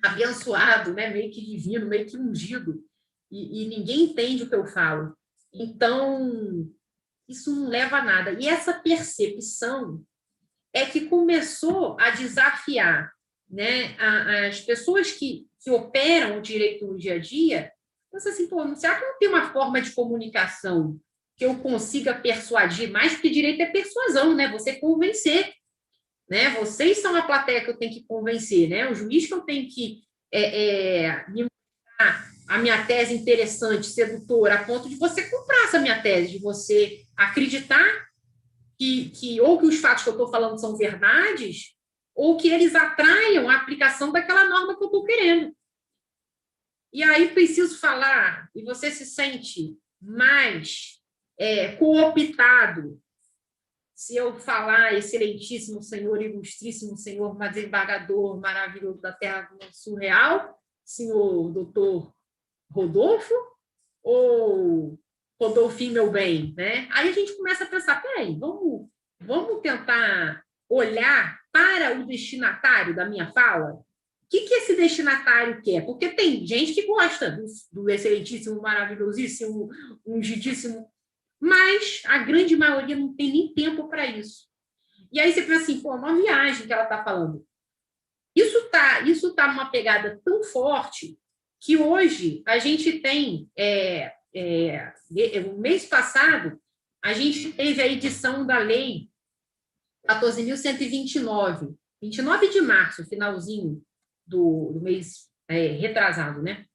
D: abençoado, né, meio que divino, meio que ungido, e ninguém entende o que eu falo. Então, isso não leva a nada. E essa percepção é que começou a desafiar, né, as pessoas que operam o direito no dia a dia. Pensa assim, pô, será que não tem uma forma de comunicação que eu consiga persuadir mais? Porque direito é persuasão, né? Você convencer, né? Vocês são a plateia que eu tenho que convencer, né? O juiz que eu tenho que me mostrar a minha tese interessante, sedutora, a ponto de você comprar essa minha tese, de você acreditar que ou que os fatos que eu estou falando são verdades, ou que eles atraiam a aplicação daquela norma que eu estou querendo. E aí preciso falar, e você se sente mais cooptado se eu falar, excelentíssimo senhor, ilustríssimo senhor, desembargador maravilhoso da terra surreal, senhor doutor Rodolfo, ou Rodolfinho, meu bem, né? Aí a gente começa a pensar, peraí, vamos tentar olhar para o destinatário da minha fala? O que esse destinatário quer? Porque tem gente que gosta do excelentíssimo, maravilhosíssimo, ungidíssimo, mas a grande maioria não tem nem tempo para isso. E aí você pensa assim, pô, uma viagem que ela está falando. Isso tá numa pegada tão forte que hoje a gente tem, no mês passado, a gente teve a edição da lei 14.129, 29 de março, finalzinho do mês retrasado, né?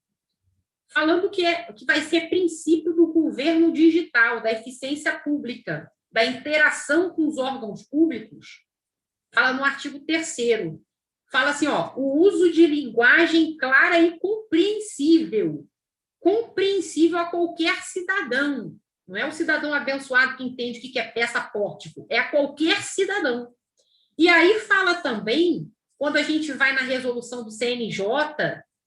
D: Falando que vai ser princípio do governo digital, da eficiência pública, da interação com os órgãos públicos. Fala no artigo 3º. Fala assim, ó, o uso de linguagem clara e compreensível a qualquer cidadão. Não é o cidadão abençoado que entende o que é peça pórtico, é a qualquer cidadão. E aí fala também, quando a gente vai na resolução do CNJ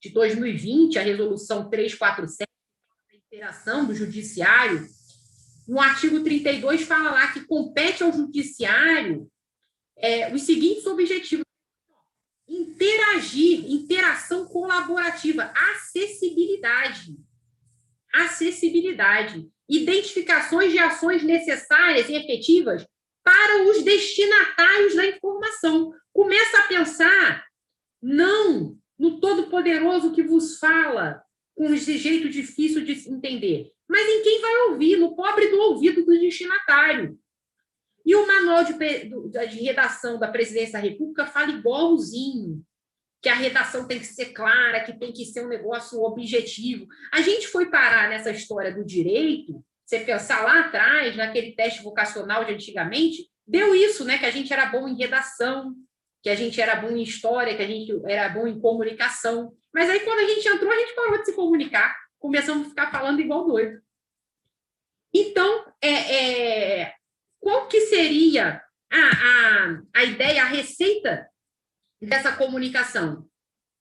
D: de 2020, a resolução 347, a interação do judiciário, no artigo 32 fala lá que compete ao judiciário os seguintes objetivos: interagir, interação colaborativa, acessibilidade, identificações de ações necessárias e efetivas para os destinatários da informação. Começa a pensar não no Todo-Poderoso que vos fala, com esse jeito difícil de entender, mas em quem vai ouvir, no pobre do ouvido do destinatário. E o manual de redação da Presidência da República fala igualzinho, que a redação tem que ser clara, que tem que ser um negócio objetivo. A gente foi parar nessa história do direito, você pensar lá atrás, naquele teste vocacional de antigamente, deu isso, né? Que a gente era bom em redação, que a gente era bom em história, que a gente era bom em comunicação. Mas aí, quando a gente entrou, a gente parou de se comunicar, começamos a ficar falando igual doido. Então, qual que seria a ideia, a receita dessa comunicação?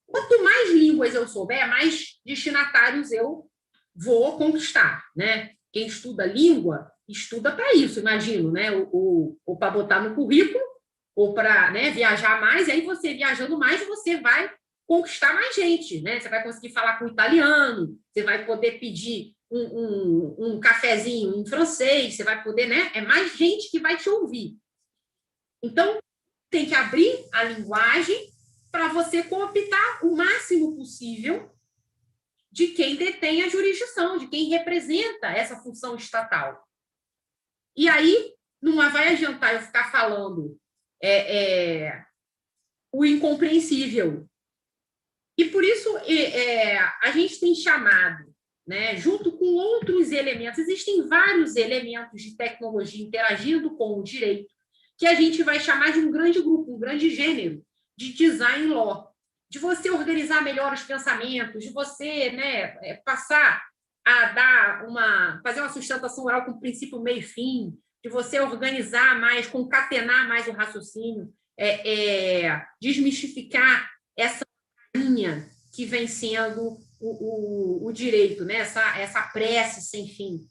D: Quanto mais línguas eu souber, mais destinatários eu vou conquistar, né? Quem estuda língua, estuda para isso, imagino, né? Ou para botar no currículo, ou para, né, viajar mais, e aí você viajando mais, você vai conquistar mais gente, né? Você vai conseguir falar com italiano, você vai poder pedir um cafezinho em francês, você vai poder, né? É mais gente que vai te ouvir. Então, tem que abrir a linguagem para você cooptar o máximo possível de quem detém a jurisdição, de quem representa essa função estatal. E aí, não vai adiantar eu ficar falando o incompreensível. E por isso a gente tem chamado, né, junto com outros elementos, existem vários elementos de tecnologia interagindo com o direito, que a gente vai chamar de um grande grupo, um grande gênero de design law, de você organizar melhor os pensamentos, de você, né, passar a fazer uma sustentação oral com princípio, meio e fim, de você organizar mais, concatenar mais o raciocínio, desmistificar essa linha que vem sendo o direito, né? essa prece sem fim.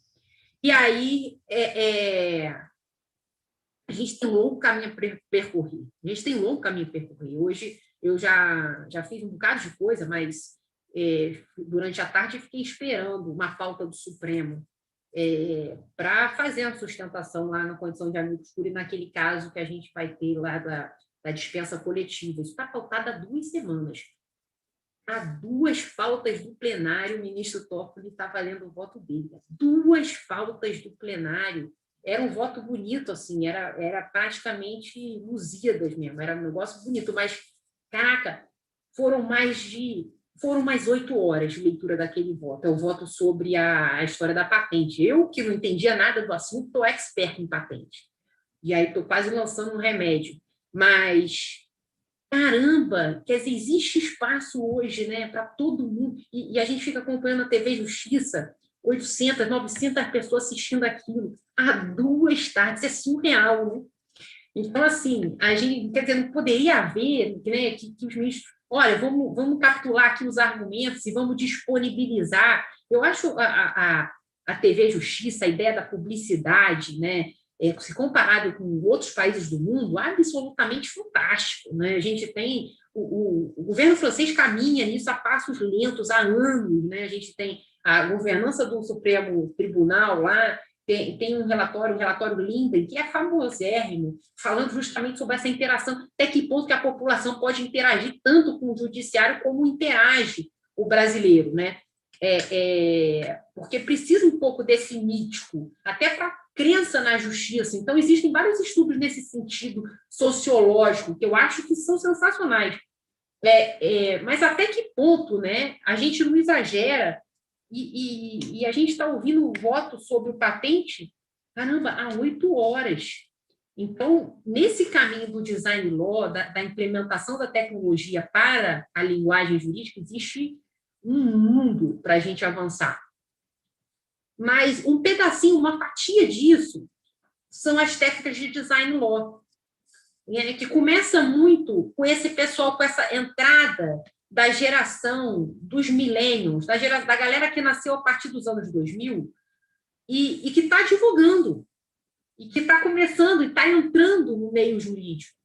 D: E aí a gente tem um longo caminho a percorrer. Hoje eu já fiz um bocado de coisa, mas durante a tarde eu fiquei esperando uma pauta do Supremo para fazer a sustentação lá na condição de amigo escuro e naquele caso que a gente vai ter lá da dispensa coletiva. Isso está pautado há 2 semanas. Há 2 pautas do plenário, o ministro Toffoli está valendo o voto dele. 2 pautas do plenário. Era um voto bonito, assim, era praticamente Lusíadas mesmo, era um negócio bonito, mas, caraca, foram mais 8 horas de leitura daquele voto. É o voto sobre a história da patente. Eu, que não entendia nada do assunto, estou expert em patente. E aí estou quase lançando um remédio. Mas, caramba, quer dizer, existe espaço hoje, né, para todo mundo. E a gente fica acompanhando a TV Justiça, 800, 900 pessoas assistindo aquilo há 2 tardes. É surreal, né? Então, assim, a gente, quer dizer, não poderia haver, né, que os ministros, olha, vamos capturar aqui os argumentos e vamos disponibilizar. Eu acho a TV Justiça, a ideia da publicidade, né, se comparado com outros países do mundo, absolutamente fantástico, né? A gente tem o governo francês caminha nisso a passos lentos há anos, né? A gente tem a governança do Supremo Tribunal lá, tem um relatório Linden, que é famosérrimo, falando justamente sobre essa interação, até que ponto que a população pode interagir tanto com o judiciário como interage o brasileiro, né? Porque precisa um pouco desse mítico, até para crença na justiça. Então, existem vários estudos nesse sentido sociológico, que eu acho que são sensacionais. Mas até que ponto, né, a gente não exagera e a gente está ouvindo o voto sobre o patente, caramba, há 8 horas. Então, nesse caminho do design law, da implementação da tecnologia para a linguagem jurídica, existe um mundo para a gente avançar. Mas um pedacinho, uma fatia disso, são as técnicas de design law, que começa muito com esse pessoal, com essa entrada da geração dos millennials, da galera que nasceu a partir dos anos 2000 e que está divulgando, e que está começando e está entrando no meio jurídico.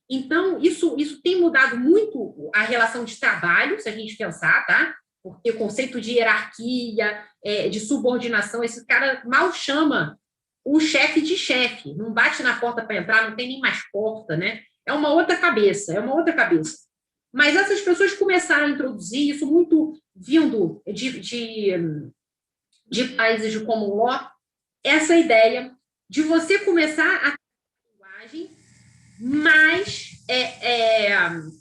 D: Então, isso tem mudado muito a relação de trabalho, se a gente pensar, tá? Porque o conceito de hierarquia, de subordinação, esse cara mal chama o chefe de chefe, não bate na porta para entrar, não tem nem mais porta, né? É uma outra cabeça, é uma outra cabeça. Mas essas pessoas começaram a introduzir isso muito vindo de países de common law, essa ideia de você começar a ter uma linguagem mais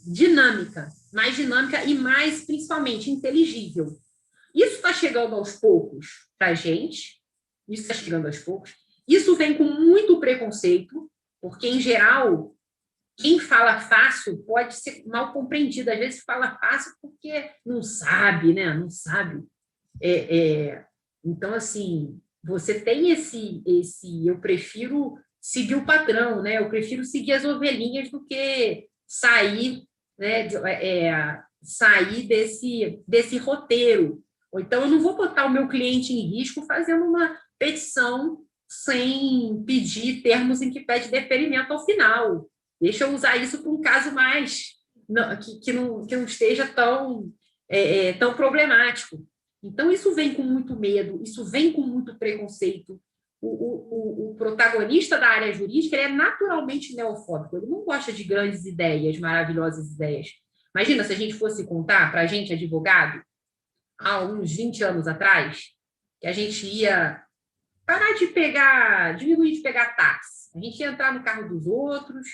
D: dinâmica e mais, principalmente, inteligível. Isso está chegando aos poucos para a gente, isso está chegando aos poucos. Isso vem com muito preconceito, porque, em geral, quem fala fácil pode ser mal compreendido. Às vezes fala fácil porque não sabe, né? Não sabe. Então, assim, você tem esse... Eu prefiro seguir o patrão, né? Eu prefiro seguir as ovelhinhas do que sair, né? Sair desse roteiro. Ou então, eu não vou botar o meu cliente em risco fazendo uma petição sem pedir termos em que pede deferimento ao final. Deixa eu usar isso para um caso mais que não esteja tão problemático. Então, isso vem com muito medo, isso vem com muito preconceito. O protagonista da área jurídica ele é naturalmente neofóbico, ele não gosta de grandes ideias, maravilhosas ideias. Imagina se a gente fosse contar para a gente, advogado, há uns 20 anos atrás, que a gente ia diminuir de pegar táxi. A gente ia entrar no carro dos outros,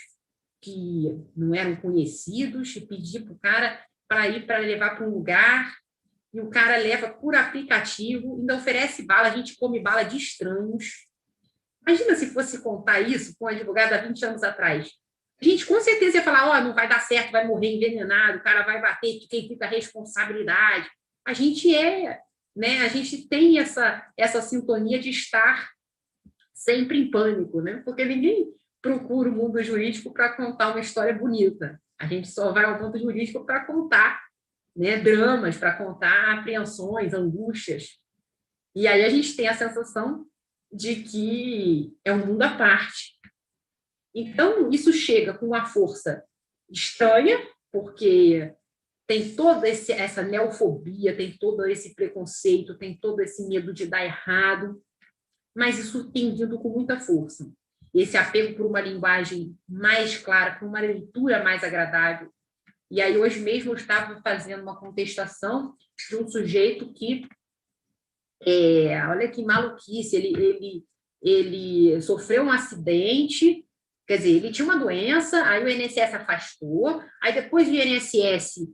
D: que não eram conhecidos, e pedir para o cara para levar para um lugar, e o cara leva por aplicativo, ainda oferece bala, a gente come bala de estranhos. Imagina se fosse contar isso com um advogado há 20 anos atrás. A gente com certeza ia falar, não vai dar certo, vai morrer envenenado, o cara vai bater, de quem fica a responsabilidade. A gente né? A gente tem essa sintonia de estar sempre em pânico, né? Porque ninguém procura o mundo jurídico para contar uma história bonita. A gente só vai ao mundo jurídico para contar, né, dramas, para contar apreensões, angústias. E aí a gente tem a sensação de que é um mundo à parte. Então, isso chega com uma força estranha, porque tem toda essa neofobia, tem todo esse preconceito, tem todo esse medo de dar errado, mas isso tem vindo com muita força. Esse apego por uma linguagem mais clara, por uma leitura mais agradável. E aí, hoje mesmo, eu estava fazendo uma contestação de um sujeito que, olha que maluquice, ele sofreu um acidente, quer dizer, ele tinha uma doença, aí o INSS afastou, aí depois o INSS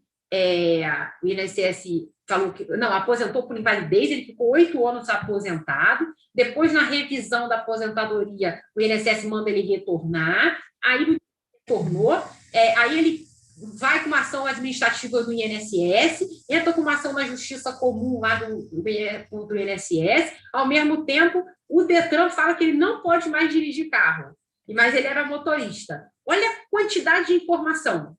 D: falou que não, aposentou por invalidez, ele ficou 8 anos aposentado, depois na revisão da aposentadoria o INSS manda ele retornar, aí ele retornou, aí ele vai com uma ação administrativa do INSS, entra com uma ação na justiça comum lá do INSS, ao mesmo tempo o Detran fala que ele não pode mais dirigir carro, mas ele era motorista. Olha a quantidade de informação.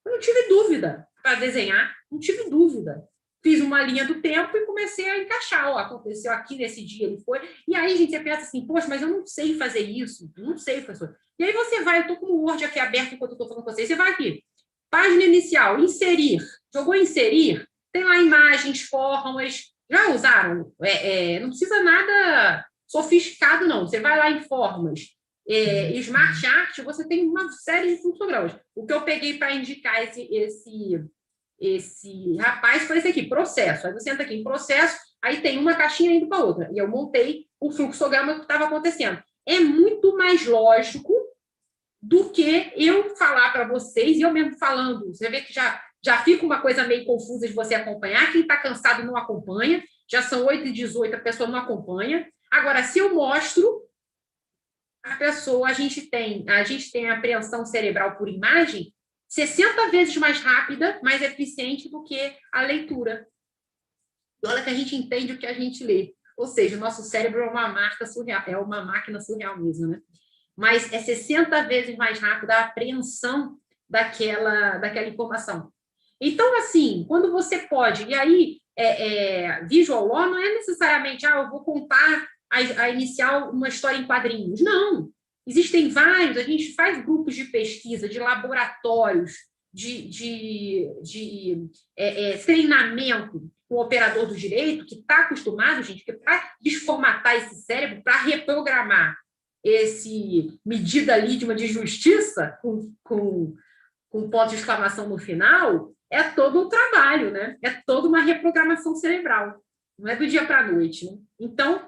D: Eu não tive dúvida para desenhar, não tive dúvida. Fiz uma linha do tempo e comecei a encaixar. Aconteceu aqui nesse dia, ele foi. E aí, gente, você pensa assim, poxa, mas eu não sei fazer isso, não sei, professor. E aí você vai, eu estou com o Word aqui aberto enquanto eu estou falando com vocês, você vai aqui, página inicial, inserir, jogou inserir, tem lá imagens, fórmulas, já usaram? Não precisa nada sofisticado, não. Você vai lá em fórmulas, Smart Art, você tem uma série de fluxogramas. O que eu peguei para indicar esse rapaz foi esse aqui, processo. Aí você entra aqui em processo, aí tem uma caixinha indo para outra. E eu montei o fluxograma que estava acontecendo. É muito mais lógico do que eu falar para vocês, e eu mesmo falando. Você vê que já fica uma coisa meio confusa de você acompanhar. Quem está cansado não acompanha. Já são 8h18, a pessoa não acompanha. Agora, se eu mostro, a gente tem a apreensão cerebral por imagem 60 vezes mais rápida, mais eficiente do que a leitura. E olha que a gente entende o que a gente lê. Ou seja, o nosso cérebro é uma máquina surreal mesmo, né? Mas é 60 vezes mais rápida a apreensão daquela informação. Então, assim, quando você pode... E aí, visual law não é necessariamente, eu vou contar a inicial uma história em quadrinhos. Não. Existem vários, a gente faz grupos de pesquisa, de laboratórios, treinamento com o operador do direito, que está acostumado, gente, para desformatar esse cérebro, para reprogramar esse medida lídima de justiça com ponto de exclamação no final, é todo um trabalho, né? É toda uma reprogramação cerebral. Não é do dia para a noite. Né? Então,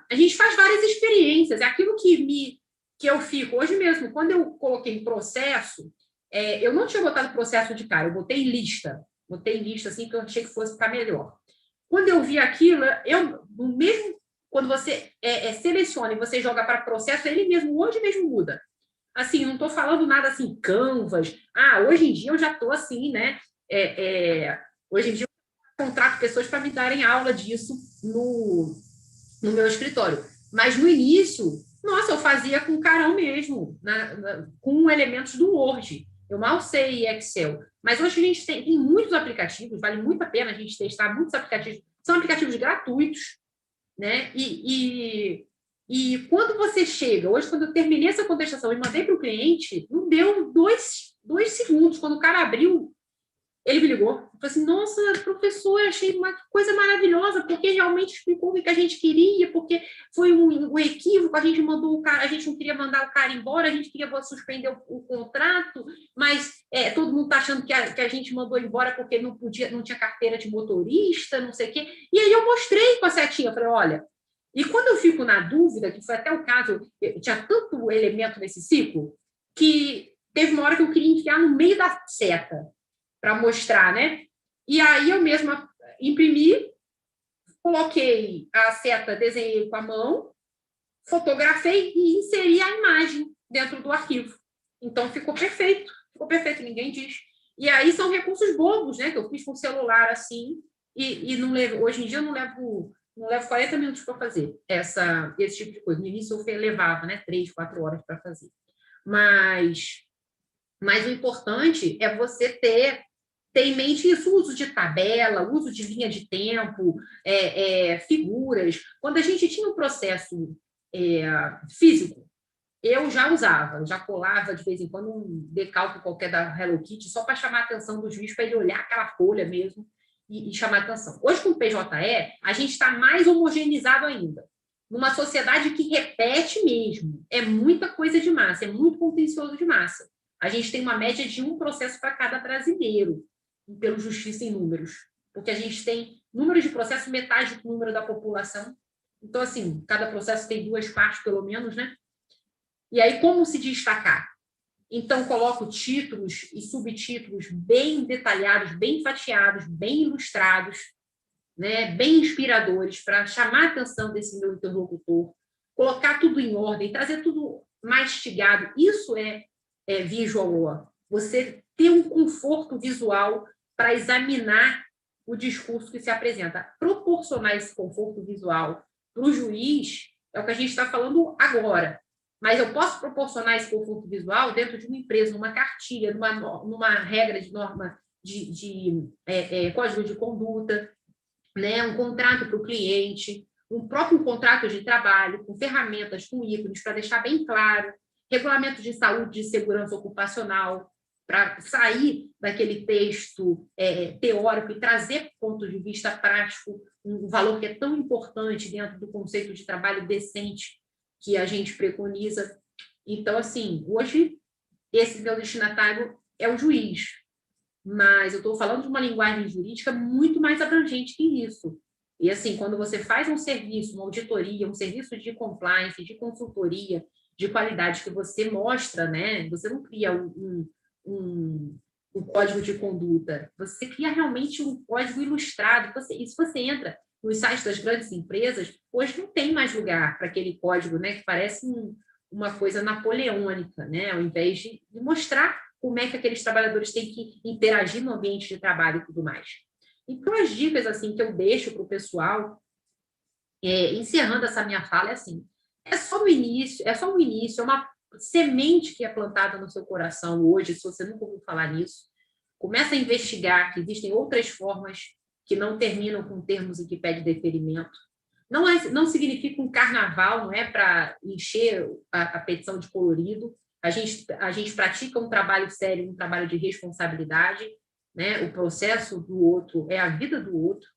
D: a gente faz várias experiências. É aquilo que eu fico. Hoje mesmo, quando eu coloquei em processo, eu não tinha botado processo de cara, eu botei em lista. Botei em lista, assim, que eu achei que fosse ficar melhor. Quando eu vi aquilo, quando você seleciona e você joga para processo, ele mesmo, hoje mesmo muda. Assim, não estou falando nada assim, Canvas. Hoje em dia eu já estou assim, né? Hoje em dia eu contrato pessoas para me darem aula disso no meu escritório. Mas no início, nossa, eu fazia com carão mesmo, com elementos do Word. Eu mal sei Excel. Mas hoje a gente tem muitos aplicativos, vale muito a pena a gente testar muitos aplicativos. São aplicativos gratuitos, né? E quando você chega, hoje, quando eu terminei essa contestação e mandei para o cliente, não deu dois segundos. Quando o cara abriu, ele me ligou. Eu falei assim, nossa, professor, eu achei uma coisa maravilhosa, porque realmente explicou o que a gente queria, porque foi um equívoco, a gente mandou o cara, a gente não queria mandar o cara embora, a gente queria suspender o contrato, mas todo mundo está achando que a gente mandou embora porque não tinha carteira de motorista, não sei o quê. E aí eu mostrei com a setinha, eu falei, olha, e quando eu fico na dúvida, que foi até o caso, tinha tanto elemento nesse ciclo, que teve uma hora que eu queria enfiar no meio da seta, para mostrar, né? E aí eu mesma imprimi, coloquei a seta, desenhei com a mão, fotografei e inseri a imagem dentro do arquivo. Então ficou perfeito, ninguém diz. E aí são recursos bobos, né? Que eu fiz com o celular assim, e não levo, hoje em dia eu não levo 40 minutos para fazer esse tipo de coisa. No início eu levava, né? 3, 4 horas para fazer. Mas o importante é você ter em mente isso, o uso de tabela, o uso de linha de tempo, figuras. Quando a gente tinha um processo físico, eu já usava, eu já colava de vez em quando um decalque qualquer da Hello Kitty, só para chamar a atenção do juiz, para ele olhar aquela folha mesmo e chamar a atenção. Hoje, com o PJE, a gente está mais homogeneizado ainda. Numa sociedade que repete mesmo. É muita coisa de massa, é muito contencioso de massa. A gente tem uma média de um processo para cada brasileiro, pelo Justiça em Números, porque a gente tem número de processos, metade do número da população. Então, assim, cada processo tem 2 partes, pelo menos, né? E aí, como se destacar? Então, coloco títulos e subtítulos bem detalhados, bem fatiados, bem ilustrados, né? Bem inspiradores, para chamar a atenção desse meu interlocutor, colocar tudo em ordem, trazer tudo mastigado. Isso é visual law. Você ter um conforto visual para examinar o discurso que se apresenta. Proporcionar esse conforto visual para o juiz é o que a gente está falando agora. Mas eu posso proporcionar esse conforto visual dentro de uma empresa, numa cartilha, numa regra de norma de código de conduta, né? Um contrato para o cliente, um próprio contrato de trabalho, com ferramentas, com ícones, para deixar bem claro, regulamento de saúde e segurança ocupacional, para sair daquele texto teórico e trazer ponto de vista prático, um valor que é tão importante dentro do conceito de trabalho decente que a gente preconiza. Então, assim, hoje, esse meu destinatário é o juiz, mas eu estou falando de uma linguagem jurídica muito mais abrangente que isso. E, assim, quando você faz um serviço, uma auditoria, um serviço de compliance, de consultoria, de qualidade que você mostra, né? Você não cria um código de conduta, você cria realmente um código ilustrado. E se você entra nos sites das grandes empresas, hoje não tem mais lugar para aquele código, né? Que parece uma coisa napoleônica, né? Ao invés de mostrar como é que aqueles trabalhadores têm que interagir no ambiente de trabalho e tudo mais. Então, as dicas assim, que eu deixo para o pessoal, encerrando essa minha fala, é assim, é só um início, é uma semente que é plantada no seu coração hoje, se você nunca ouviu falar nisso. Começa a investigar que existem outras formas que não terminam com termos em que pede deferimento. Não significa um carnaval, não é para encher a petição de colorido, a gente pratica um trabalho sério, um trabalho de responsabilidade, né? O processo do outro é a vida do outro.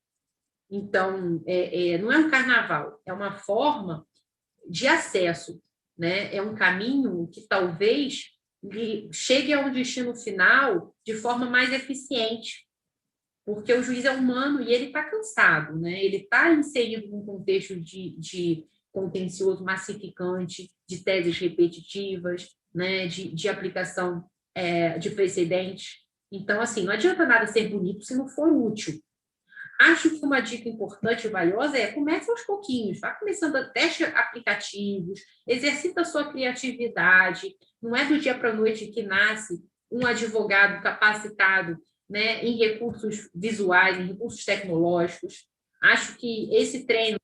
D: Então, não é um carnaval, é uma forma de acesso, né? É um caminho que talvez chegue ao destino final de forma mais eficiente, porque o juiz é humano e ele está cansado, né? Ele está inserido num contexto de contencioso massificante, de teses repetitivas, né? de aplicação de precedentes. Então, assim, não adianta nada ser bonito se não for útil. Acho que uma dica importante e valiosa é comece aos pouquinhos, vá começando, teste aplicativos, exercita a sua criatividade. Não é do dia para a noite que nasce um advogado capacitado, né, em recursos visuais, em recursos tecnológicos. Acho que esse treino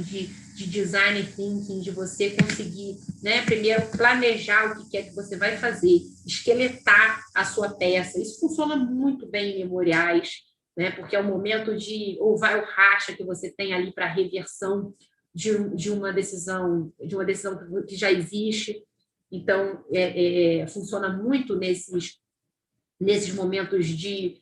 D: de design thinking, de você conseguir, né, primeiro planejar o que é que você vai fazer, esqueletar a sua peça. Isso funciona muito bem em memoriais, né, porque é o momento de, ou vai o racha que você tem ali para reversão de uma decisão que já existe. Então, funciona muito nesses momentos de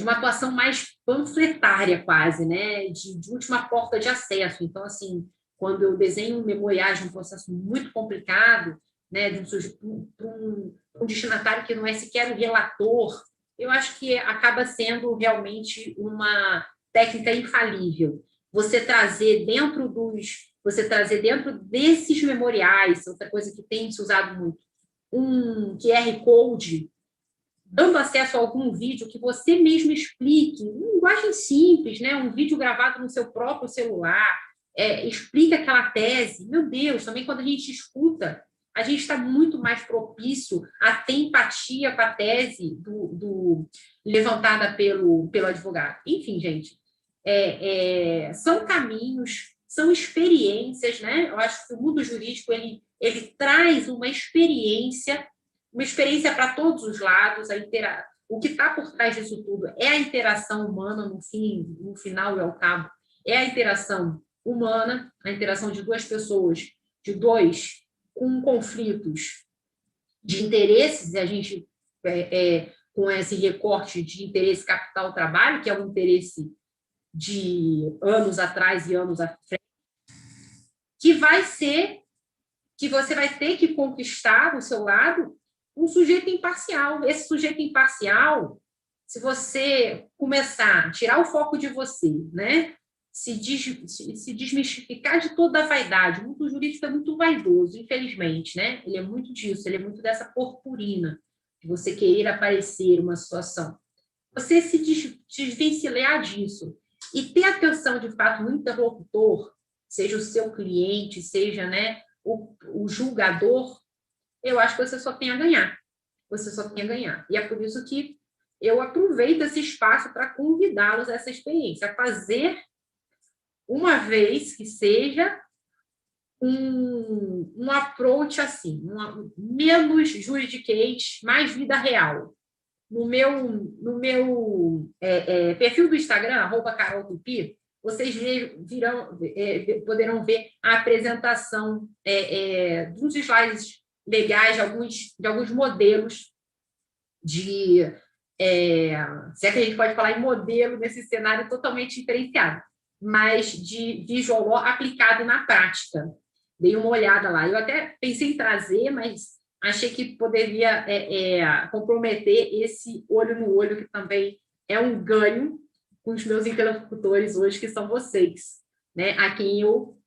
D: uma atuação mais panfletária, quase, né? de última porta de acesso. Então, assim, quando eu desenho memoriais de um processo muito complicado, né, para um destinatário que não é sequer um relator, eu acho que acaba sendo realmente uma técnica infalível. Você trazer dentro desses memoriais, outra coisa que tem se usado muito, um QR Code, dando acesso a algum vídeo que você mesmo explique, em linguagem simples, né? Um vídeo gravado no seu próprio celular, explica aquela tese. Meu Deus, também quando a gente escuta, a gente está muito mais propício a ter empatia com a tese levantada pelo advogado. Enfim, gente, são caminhos, são experiências, né? Eu acho que o mundo jurídico ele traz uma experiência para todos os lados. O que está por trás disso tudo é a interação humana, no final e ao cabo, é a interação humana, a interação de duas pessoas, com conflitos de interesses, e a gente, com esse recorte de interesse capital-trabalho, que é um interesse de anos atrás e anos à frente, que você vai ter que conquistar do seu lado um sujeito imparcial. Esse sujeito imparcial, se você começar a tirar o foco de você, né? se desmistificar de toda a vaidade, o mundo jurídico é muito vaidoso, infelizmente, né? Ele é muito disso, ele é muito dessa purpurina, de você querer aparecer uma situação. Você se desvencilhar disso e ter atenção, de fato, no interlocutor, seja o seu cliente, seja, né, o julgador, eu acho que você só tem a ganhar. Você só tem a ganhar. E é por isso que eu aproveito esse espaço para convidá-los a essa experiência, a fazer uma vez que seja um approach assim, menos juridiquês, mais vida real. No meu perfil do Instagram, @caroltupi, vocês poderão ver a apresentação dos slides legais de alguns modelos se é que a gente pode falar em modelo nesse cenário totalmente diferenciado, mas de visual law aplicado na prática. Dei uma olhada lá. Eu até pensei em trazer, mas achei que poderia comprometer esse olho no olho, que também é um ganho com os meus interlocutores hoje, que são vocês, né? A quem eu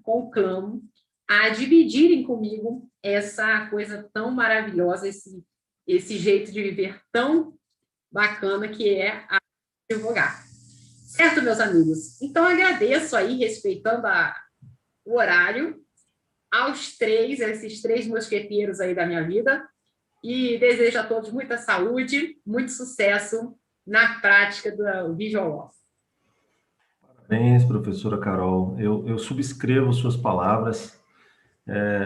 D: conclamo a dividirem comigo essa coisa tão maravilhosa, esse jeito de viver tão bacana que é advogar. Certo, meus amigos? Então, agradeço aí, respeitando o horário, esses 3 mosqueteiros aí da minha vida, e desejo a todos muita saúde, muito sucesso na prática do Visual Law.
B: Parabéns, professora Carol. Eu subscrevo suas palavras.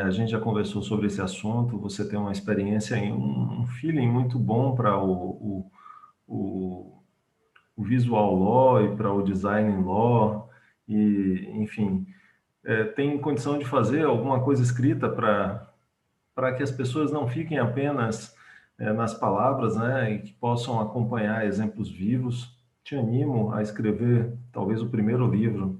B: A gente já conversou sobre esse assunto. Você tem uma experiência e um feeling muito bom para o Visual Law e para o Design Law. E, enfim, tem condição de fazer alguma coisa escrita para que as pessoas não fiquem apenas nas palavras, né, e que possam acompanhar exemplos vivos. Te animo a escrever talvez o primeiro livro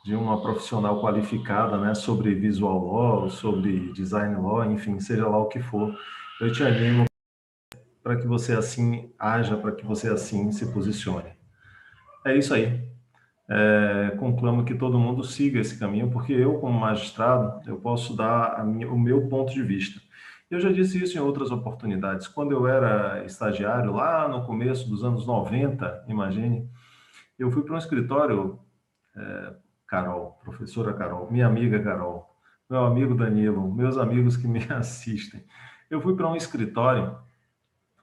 B: de uma profissional qualificada, né, sobre visual law, sobre design law, enfim, seja lá o que for. Eu te animo para que você assim haja, para que você assim se posicione. É isso aí. Conclamo que todo mundo siga esse caminho, porque eu, como magistrado, eu posso dar o meu ponto de vista. Eu já disse isso em outras oportunidades. Quando eu era estagiário, lá no começo dos anos 90, imagine, eu fui para um escritório, Carol, professora Carol, minha amiga Carol, meu amigo Danilo, meus amigos que me assistem. Eu fui para um escritório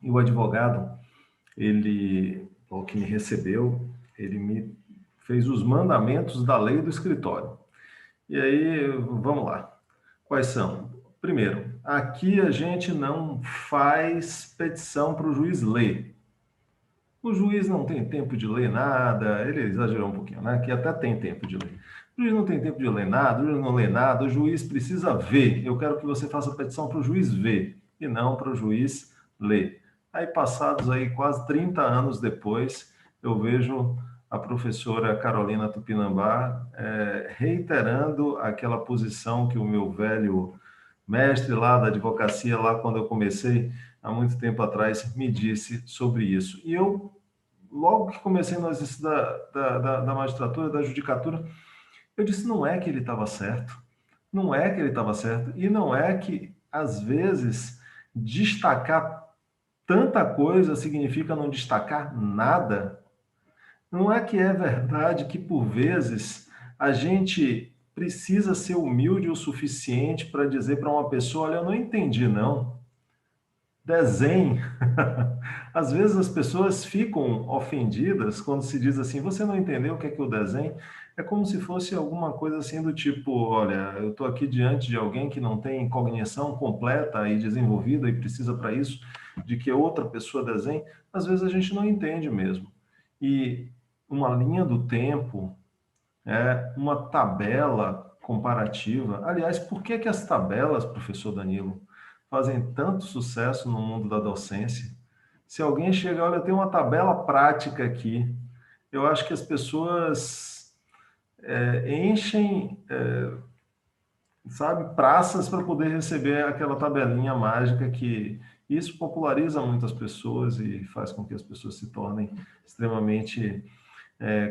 B: e o advogado, o que me recebeu, ele me fez os mandamentos da lei do escritório. E aí, vamos lá. Quais são? Primeiro, aqui a gente não faz petição para o juiz ler. O juiz não tem tempo de ler nada, ele exagerou um pouquinho, né? Que até tem tempo de ler. O juiz não tem tempo de ler nada, o juiz não lê nada, o juiz precisa ver. Eu quero que você faça a petição para o juiz ver e não para o juiz ler. Aí, passados aí quase 30 anos depois, eu vejo a professora Carolina Tupinambá reiterando aquela posição que o meu velho mestre lá da advocacia, lá quando eu comecei, há muito tempo atrás, me disse sobre isso. E eu, logo que comecei no exercício da magistratura, da judicatura, eu disse, não é que ele estava certo, não é que ele estava certo, e não é que, às vezes, destacar tanta coisa significa não destacar nada. Não é que é verdade que, por vezes, a gente precisa ser humilde o suficiente para dizer para uma pessoa, olha, eu não entendi, não. Desenhe. Às vezes as pessoas ficam ofendidas quando se diz assim, você não entendeu o que é que eu desenho? É como se fosse alguma coisa assim do tipo, olha, eu estou aqui diante de alguém que não tem cognição completa e desenvolvida e precisa para isso de que outra pessoa desenhe. Às vezes a gente não entende mesmo. E uma linha do tempo, uma tabela comparativa. Aliás, por que as tabelas, professor Danilo, fazem tanto sucesso no mundo da docência? Se alguém chega, olha, tem uma tabela prática aqui, eu acho que as pessoas enchem, sabe, praças para poder receber aquela tabelinha mágica que isso populariza muitas pessoas e faz com que as pessoas se tornem extremamente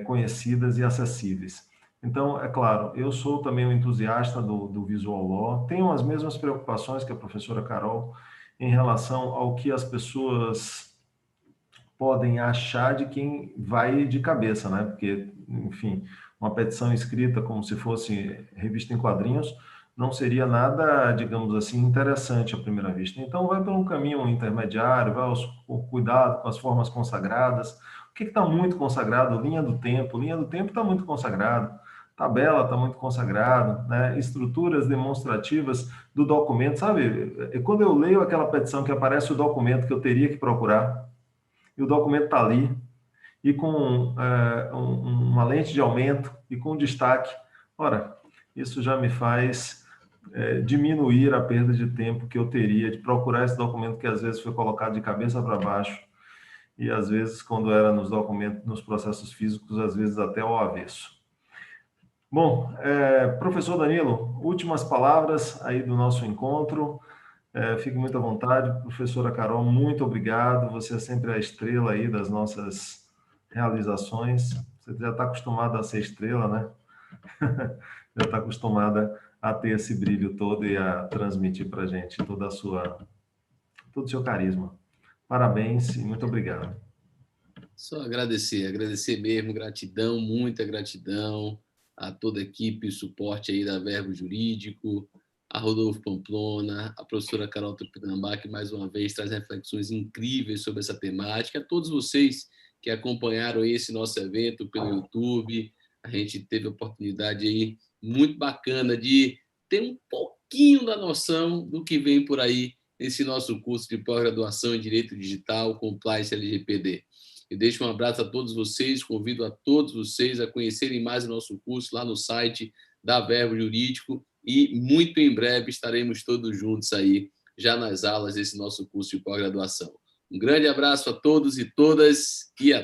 B: conhecidas e acessíveis. Então, é claro, eu sou também um entusiasta do Visual Law, tenho as mesmas preocupações que a professora Carol em relação ao que as pessoas podem achar de quem vai de cabeça, né? Porque, enfim, uma petição escrita como se fosse revista em quadrinhos não seria nada, digamos assim, interessante à primeira vista. Então, vai por um caminho intermediário, vai com cuidado com as formas consagradas. O que está muito consagrado? Linha do tempo. Linha do tempo está muito consagrado. Tabela está muito consagrado, né? Estruturas demonstrativas do documento, sabe? Quando eu leio aquela petição que aparece o documento que eu teria que procurar, e o documento está ali, e com uma lente de aumento, e com destaque, ora, isso já me faz diminuir a perda de tempo que eu teria de procurar esse documento que às vezes foi colocado de cabeça para baixo, e às vezes, quando era nos documentos, nos processos físicos, às vezes até ao avesso. Bom, professor Danilo, últimas palavras aí do nosso encontro. Fique muito à vontade. Professora Carol, muito obrigado. Você é sempre a estrela aí das nossas realizações. Você já está acostumada a ser estrela, né? Já está acostumada a ter esse brilho todo e a transmitir para a gente todo o seu carisma. Parabéns e muito obrigado.
A: Só agradecer mesmo, gratidão, muita gratidão a toda a equipe, o suporte aí da Verbo Jurídico, a Rodolfo Pamplona, a professora Carol Tupinambá, que mais uma vez traz reflexões incríveis sobre essa temática, a todos vocês que acompanharam esse nosso evento pelo YouTube. A gente teve a oportunidade aí muito bacana de ter um pouquinho da noção do que vem por aí nesse nosso curso de pós-graduação em Direito Digital, Compliance LGPD. Eu deixo um abraço a todos vocês, convido a todos vocês a conhecerem mais o nosso curso lá no site da Verbo Jurídico, e muito em breve estaremos todos juntos aí, já nas aulas desse nosso curso de pós-graduação. Um grande abraço a todos e todas e até